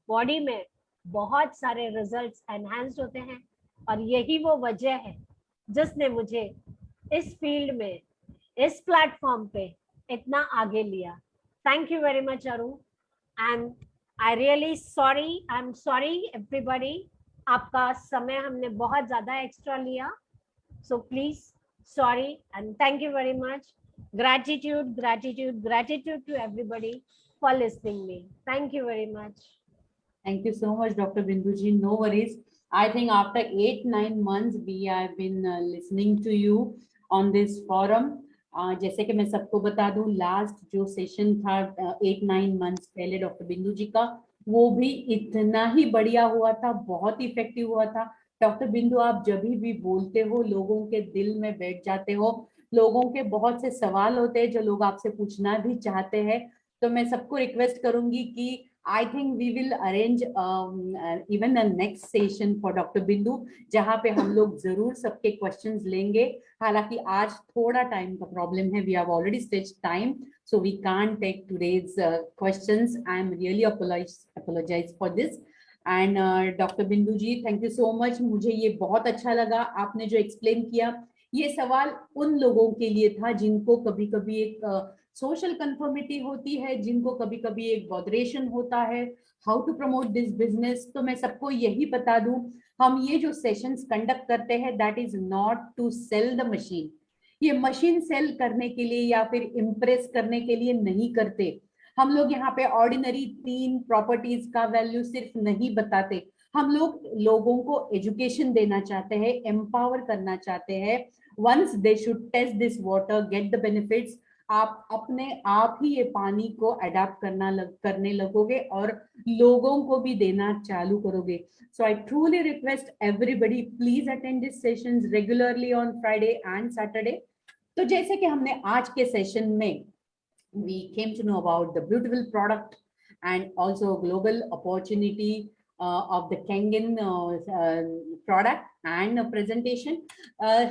बॉडी में बहुत सारे रिजल्ट्स एनहांस्ड होते हैं. और यही वो वजह है जिसने मुझे इस फील्ड में, इस प्लेटफॉर्म पे इतना आगे लिया. थैंक यू वेरी मच अरु, and I really sorry, I am sorry everybody, आपका समय हमने बहुत ज्यादा एक्स्ट्रा लिया. So please sorry and thank you very much. Gratitude, gratitude, gratitude to everybody for listening me. Thank you very much. Thank you so much, Dr. Bindu ji. No worries. I think after 8-9 months, we have been listening to you on this forum. जैसे कि मैं सबको बता दूं, last जो session था 8-9 months पहले doctor बिंदु जी का, वो भी इतना ही बढ़िया हुआ था, बहुत इफेक्टिव हुआ था. डॉक्टर बिंदु, आप जब भी बोलते हो लोगों के दिल में बैठ जाते हो. लोगों के बहुत से सवाल होते हैं जो लोग आपसे पूछना भी चाहते हैं. तो मैं सबको रिक्वेस्ट करूंगी कि I think we will arrange even the next session for Dr. Bindu, जहाँ पे हम लोग जरूर सबके questions लेंगे. हालांकि आज थोड़ा टाइम का प्रॉब्लम है, we have already stretched time, so we can't take today's questions. I am really apologize for this. And Dr. Bindu ji, thank you so much. मुझे ये बहुत अच्छा लगा आपने जो explain किया. ये सवाल उन लोगों के लिए था जिनको कभी कभी एक सोशल कंफर्मिटी होती है, जिनको कभी कभी एक बॉदरेशन होता है, how to promote this business. तो मैं सबको यही बता दूं, हम ये जो सेशंस कंडक्ट करते हैं, that is not to sell the machine. ये मशीन सेल करने के लिए या फिर इम्प्रेस करने के लिए नहीं करते. हम लोग यहाँ पे ऑर्डिनरी 3 प्रॉपर्टीज का वैल्यू सिर्फ नहीं बताते. हम लोग लोगों को एजुकेशन देना चाहते हैं, एम्पावर करना चाहते हैं. Once they should test this water, get the benefits, आप अपने आप ही ये पानी को अडैप्ट करने लगोगे और लोगों को भी देना चालू करोगे. So I truly request everybody, please attend these sessions regularly on Friday and Saturday. तो जैसे कि हमने आज के सेशन में we came to know about the beautiful product and also global opportunity of the kangen product and presentation.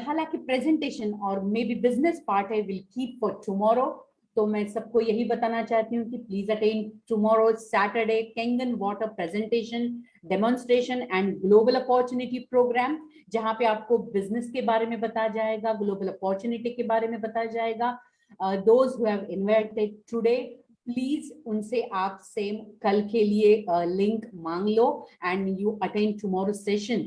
हालांकि presentation और maybe business part है, will keep for tomorrow. तो मैं सबको यही बताना चाहती हूँ कि please attend tomorrow Saturday kangen water presentation, demonstration and global opportunity program, जहाँ पे आपको business के बारे में बताया जाएगा, global opportunity के बारे में बताया जाएगा. Those who have invited today, please उनसे आप सेम कल के लिए लिंक मांग लो and you attend tomorrow session.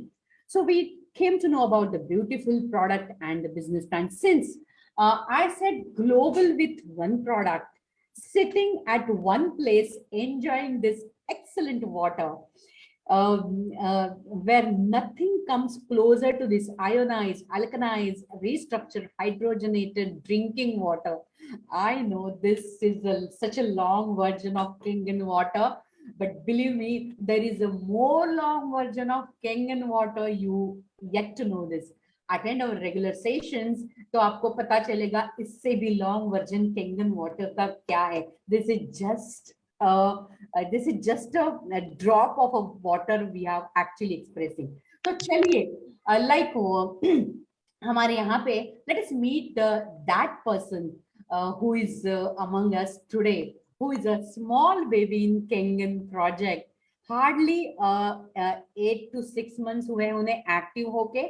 So we came to know about the beautiful product and the business plan. Since I said global with one product, sitting at one place, enjoying this excellent water, where nothing comes closer to this ionized, alkalized, restructured, hydrogenated drinking water. I know this is such a long version of kangen water, but believe me, there is a more long version of kangen water. You yet to know this. Attend our regular sessions, तो आपको पता चलेगा इससे भी long version kangen water का क्या है. This is just a drop of a water we have actually expressing. तो चलिए, like हमारे यहाँ पे let us meet that person who is among us today, who is a small baby in Kangen project. Hardly 8 to 6 months हुए उन्हें active होके.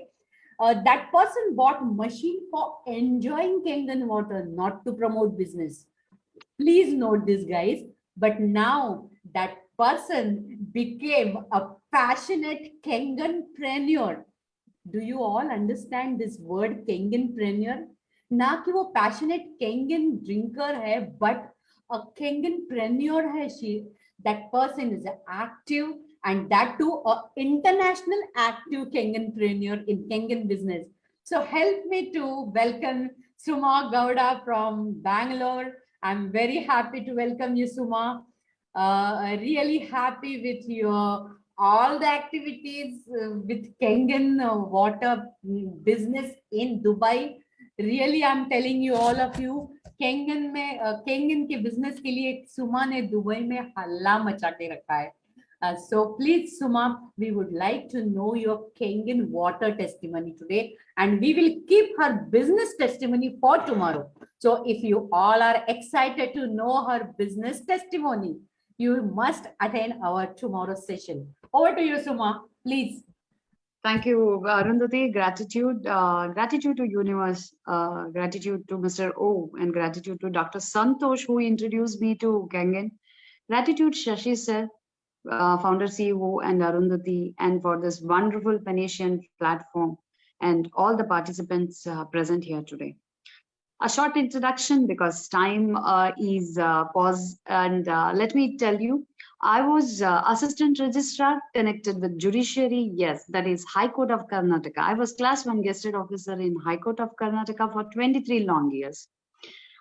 That person bought machine for enjoying Kangen water, not to promote business. Please note this, guys. But now that person became a passionate Kangenpreneur. Do you all understand this word Kangenpreneur? ना कि वो passionate Kangen drinker है, but a Kangenpreneur है. That person is active, and that too a international active Kangenpreneur in Kangen business. So help me to welcome Suma Gowda from Bangalore. I'm very happy to welcome you, Suma. Really happy with your all the activities with Kangen water business in Dubai. Really, I'm telling you, all of you, Kangen में Kangen के business के लिए सुमा ने Dubai में हल्ला मचा के रखा है. So please, Suma, we would like to know your Kangen water testimony today, and we will keep her business testimony for tomorrow. So if you all are excited to know her business testimony, you must attend our tomorrow session. Over to you, Suma, please. Thank you, Arundhati. Gratitude to universe, gratitude to Mr. O, and gratitude to Dr. Santosh, who introduced me to Kangen. Gratitude, Shashi sir, founder CEO, and Arundhati, and for this wonderful Phoenician platform, and all the participants present here today. A short introduction because time is paused, and let me tell you, I was assistant registrar connected with judiciary. Yes, that is High Court of Karnataka. I was class 1 guested officer in High Court of Karnataka for 23 long years.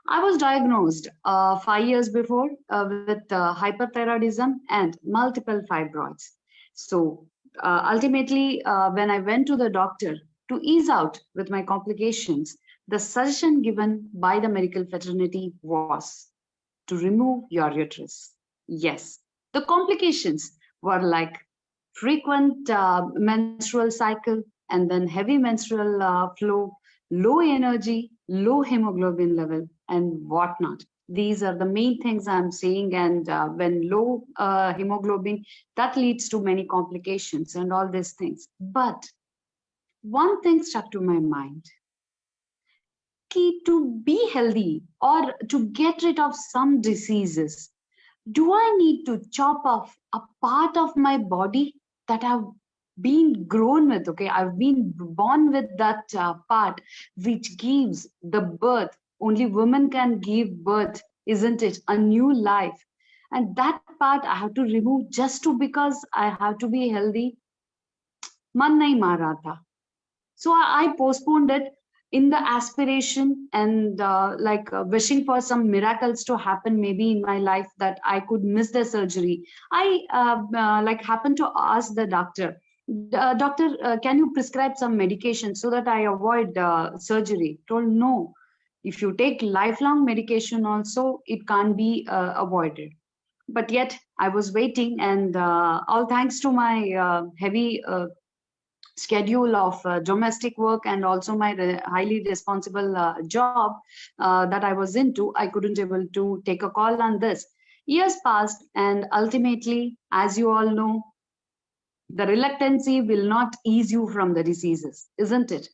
I was diagnosed 5 years before with hyperthyroidism and multiple fibroids. So ultimately, when I went to the doctor to ease out with my complications, the suggestion given by the medical fraternity was to remove your uterus. Yes, the complications were like frequent menstrual cycle, and then heavy menstrual flow, low energy, low hemoglobin level, and whatnot. These are the main things I'm saying. And when low hemoglobin, that leads to many complications and all these things. But one thing stuck to my mind. To be healthy or to get rid of some diseases, do I need to chop off a part of my body that I've been grown with? Okay, I've been born with that part which gives the birth. Only women can give birth, isn't it? A new life. And that part I have to remove just to because I have to be healthy. Man nahi mara tha. So I postponed it in the aspiration and wishing for some miracles to happen maybe in my life that I could miss the surgery. I happened to ask the doctor, doctor, can you prescribe some medication so that I avoid surgery? Told no. If you take lifelong medication also, it can't be avoided. But yet I was waiting, and all thanks to my heavy schedule of domestic work and also my highly responsible job that I was into, I couldn't able to take a call on this. Years passed, and ultimately, as you all know, the reluctancy will not ease you from the diseases, isn't it?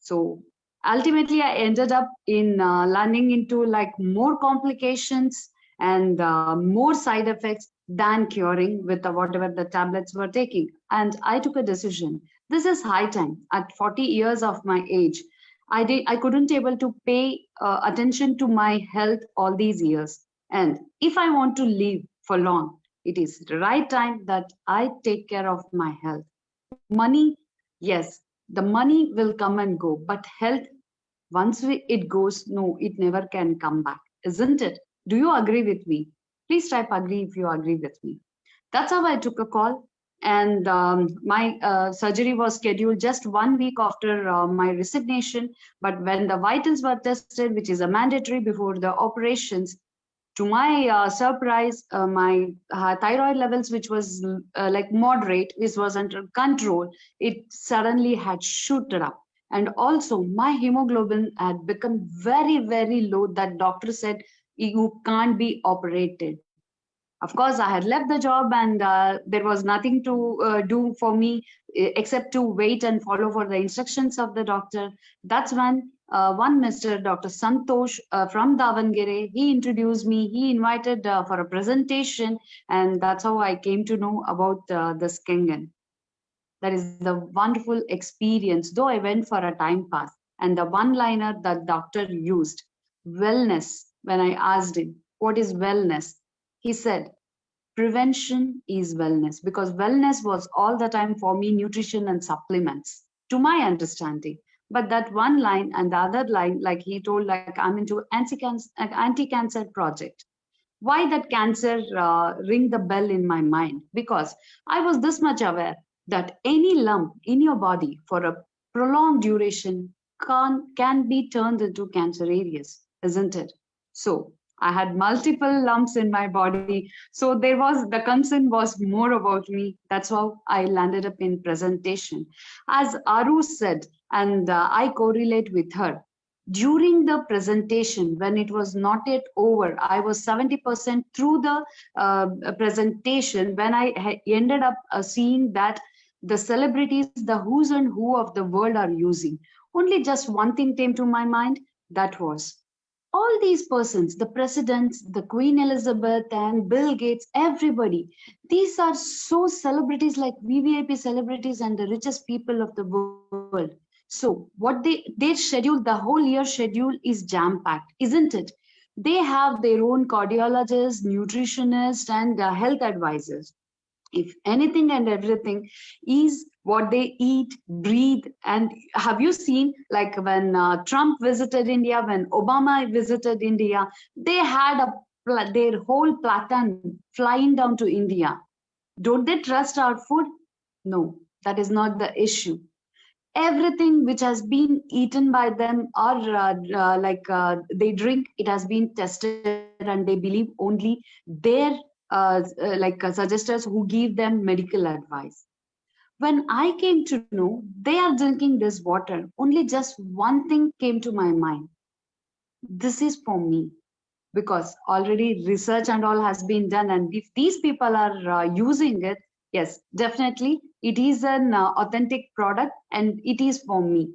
So ultimately, I ended up in landing into like more complications and more side effects than curing with whatever the tablets were taking. And I took a decision. This is high time. At 40 years of my age, I couldn't able to pay attention to my health all these years. And if I want to live for long, it is the right time that I take care of my health. Money, yes, the money will come and go, but health, once it goes, no, it never can come back, isn't it? Do you agree with me? Please type agree if you agree with me. That's how I took a call. And my surgery was scheduled just 1 week after my resignation. But when the vitals were tested, which is a mandatory before the operations, to my surprise, my thyroid levels, which was like moderate, which was under control, it suddenly had shooted up. And also my hemoglobin had become very, very low that doctor said you can't be operated. Of course, I had left the job and there was nothing to do for me except to wait and follow for the instructions of the doctor. That's when one Mr. Dr. Santosh from Davangere, he introduced me, he invited for a presentation, and that's how I came to know about the kangen. That is the wonderful experience, though I went for a time pass. And the one liner that doctor used, wellness, when I asked him, what is wellness? He said, prevention is wellness, because wellness was all the time for me nutrition and supplements, to my understanding. But that one line and the other line, like he told, like I'm into anti-cancer project. Why that cancer ring the bell in my mind? Because I was this much aware that any lump in your body for a prolonged duration can be turned into cancer areas, isn't it? So I had multiple lumps in my body. So there was, the concern was more about me. That's how I landed up in presentation. As Aru said, and I correlate with her, during the presentation, when it was not yet over, I was 70% through the presentation, when I ended up seeing that the celebrities, the who's and who of the world are using. Only just one thing came to my mind, that was all these persons, the presidents, the Queen Elizabeth and Bill Gates, everybody, these are so celebrities, like VVIP celebrities and the richest people of the world. So what their schedule, the whole year schedule is jam-packed, isn't it? They have their own cardiologists, nutritionists, and health advisors. If anything and everything is what they eat, breathe. And have you seen, like when Trump visited India, when Obama visited India, they had their whole platoon flying down to India. Don't they trust our food? No, that is not the issue. Everything which has been eaten by them, or they drink, it has been tested, and they believe only their suggestors who give them medical advice. When I came to know they are drinking this water, only just one thing came to my mind. This is for me, because already research and all has been done, and if these people are using it, yes, definitely it is an authentic product and it is for me.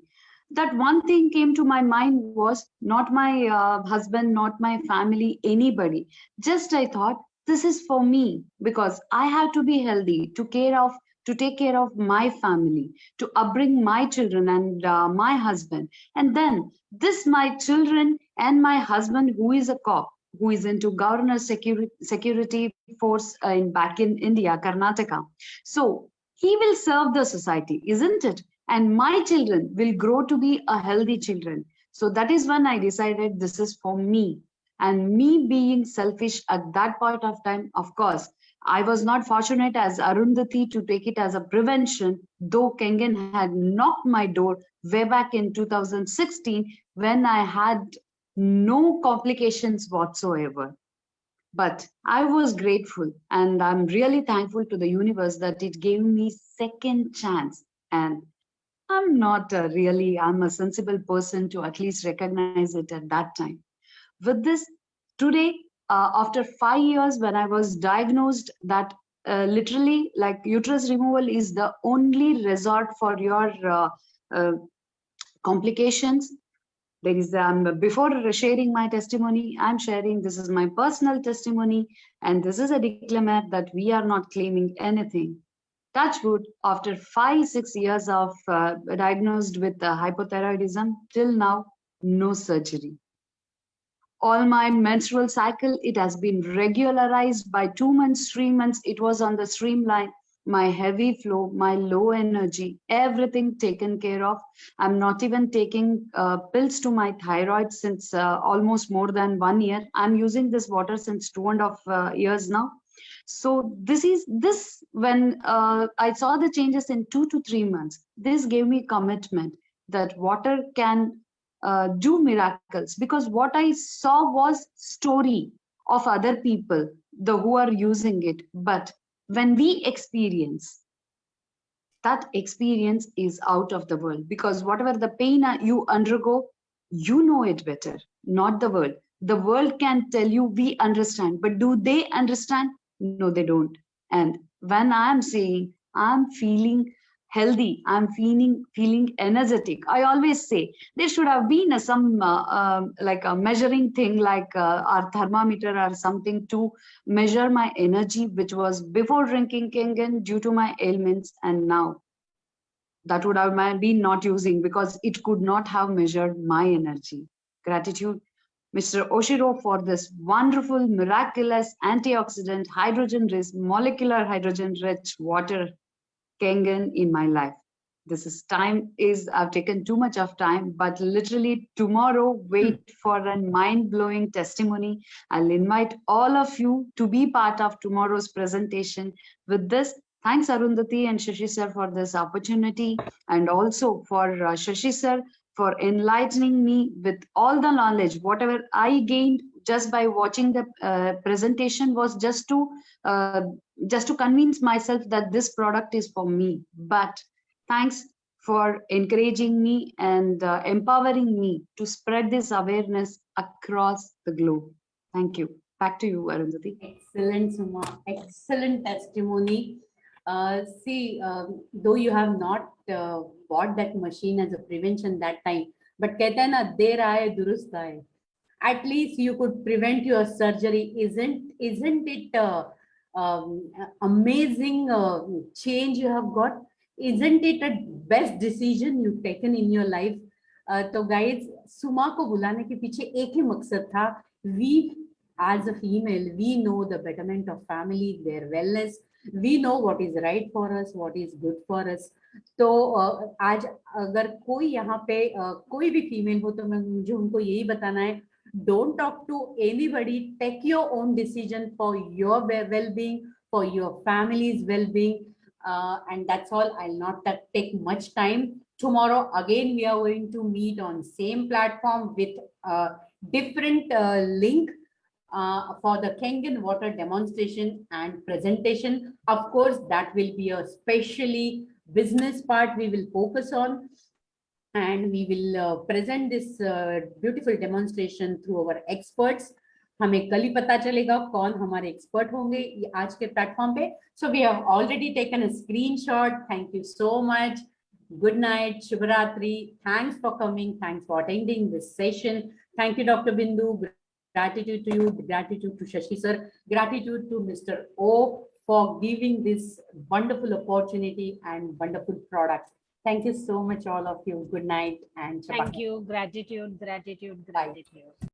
That one thing came to my mind was not my husband, not my family, anybody. Just I thought, this is for me, because I have to be healthy to take care of my family, to upbring my children and my husband. And then this, my children and my husband, who is a cop, who is into governor security force back in India, Karnataka. So he will serve the society, isn't it? And my children will grow to be a healthy children. So that is when I decided this is for me. And me being selfish at that point of time, of course, I was not fortunate as Arundhati to take it as a prevention, though Kangen had knocked my door way back in 2016 when I had no complications whatsoever. But I was grateful, and I'm really thankful to the universe that it gave me second chance. And I'm not I'm a sensible person to at least recognize it at that time. With this, today, after 5 years, when I was diagnosed that literally like uterus removal is the only resort for your complications. There is before sharing my testimony, I'm sharing, this is my personal testimony, and this is a disclaimer that we are not claiming anything. Touch wood, after 5-6 years of diagnosed with hypothyroidism, till now, no surgery. All my menstrual cycle, it has been regularized by 2 months, 3 months, it was on the streamline. My heavy flow, my low energy, everything taken care of. I'm not even taking pills to my thyroid since almost more than 1 year. I'm using this water since 2.5 years now. So this when I saw the changes in 2 to 3 months, this gave me commitment that water can do miracles, because what I saw was story of other people, the who are using it. But when we experience, that experience is out of the world, because whatever the pain you undergo, you know it better, not the world. The world can tell you we understand, but do they understand? No, they don't. And when I'm saying I'm feeling healthy, I'm feeling energetic, I always say there should have been some like a measuring thing, like our thermometer or something to measure my energy, which was before drinking kangen due to my ailments, and now that would have been not using, because it could not have measured my energy. Gratitude, Mr. Oshiro, for this wonderful, miraculous antioxidant, hydrogen rich, molecular hydrogen rich water kangen in my life. This is time is I've taken too much of time, but literally tomorrow wait for a mind-blowing testimony. I'll invite all of you to be part of tomorrow's presentation. With this, thanks Arundhati and Shashi sir for this opportunity, and also for Shashi sir for enlightening me with all the knowledge. Whatever I gained just by watching the presentation was just to convince myself that this product is for me. But thanks for encouraging me and empowering me to spread this awareness across the globe. Thank you. Back to you, Arundhati. Excellent, Suma. Excellent testimony. Though you have not bought that machine as a prevention that time, but कहते हैं ना देर आए दुरुस्त आए. At least you could prevent your surgery. Isn't it amazing change you have got? Isn't it a best decision you've taken in your life? तो guys, सुमा को बुलाने के पीछे एक ही मकसद था. We as a female, we know the betterment of family, their wellness. We know what is right for us, what is good for us. तो आज अगर कोई यहाँ पे कोई भी फीमेल हो तो मुझे उनको यही बताना है, don't talk to anybody, take your own decision for your well-being, for your family's well-being, and that's all. I'll not take much time. Tomorrow again we are going to meet on same platform with a different link for the Kangen water demonstration and presentation. Of course, that will be a specially business part we will focus on, and we will present this beautiful demonstration through our experts. हमें कल ही पता चलेगा कौन हमारे expert होंगे आज के platform पे. So we have already taken a screenshot. Thank you so much. Good night, Shubhratri. Thanks for coming. Thanks for attending this session. Thank you, Dr. Bindu. Gratitude to you. Gratitude to Shashi sir. Gratitude to Mr. O for giving this wonderful opportunity and wonderful products. Thank you so much, all of you. Good night and Thank you. Gratitude, gratitude, gratitude.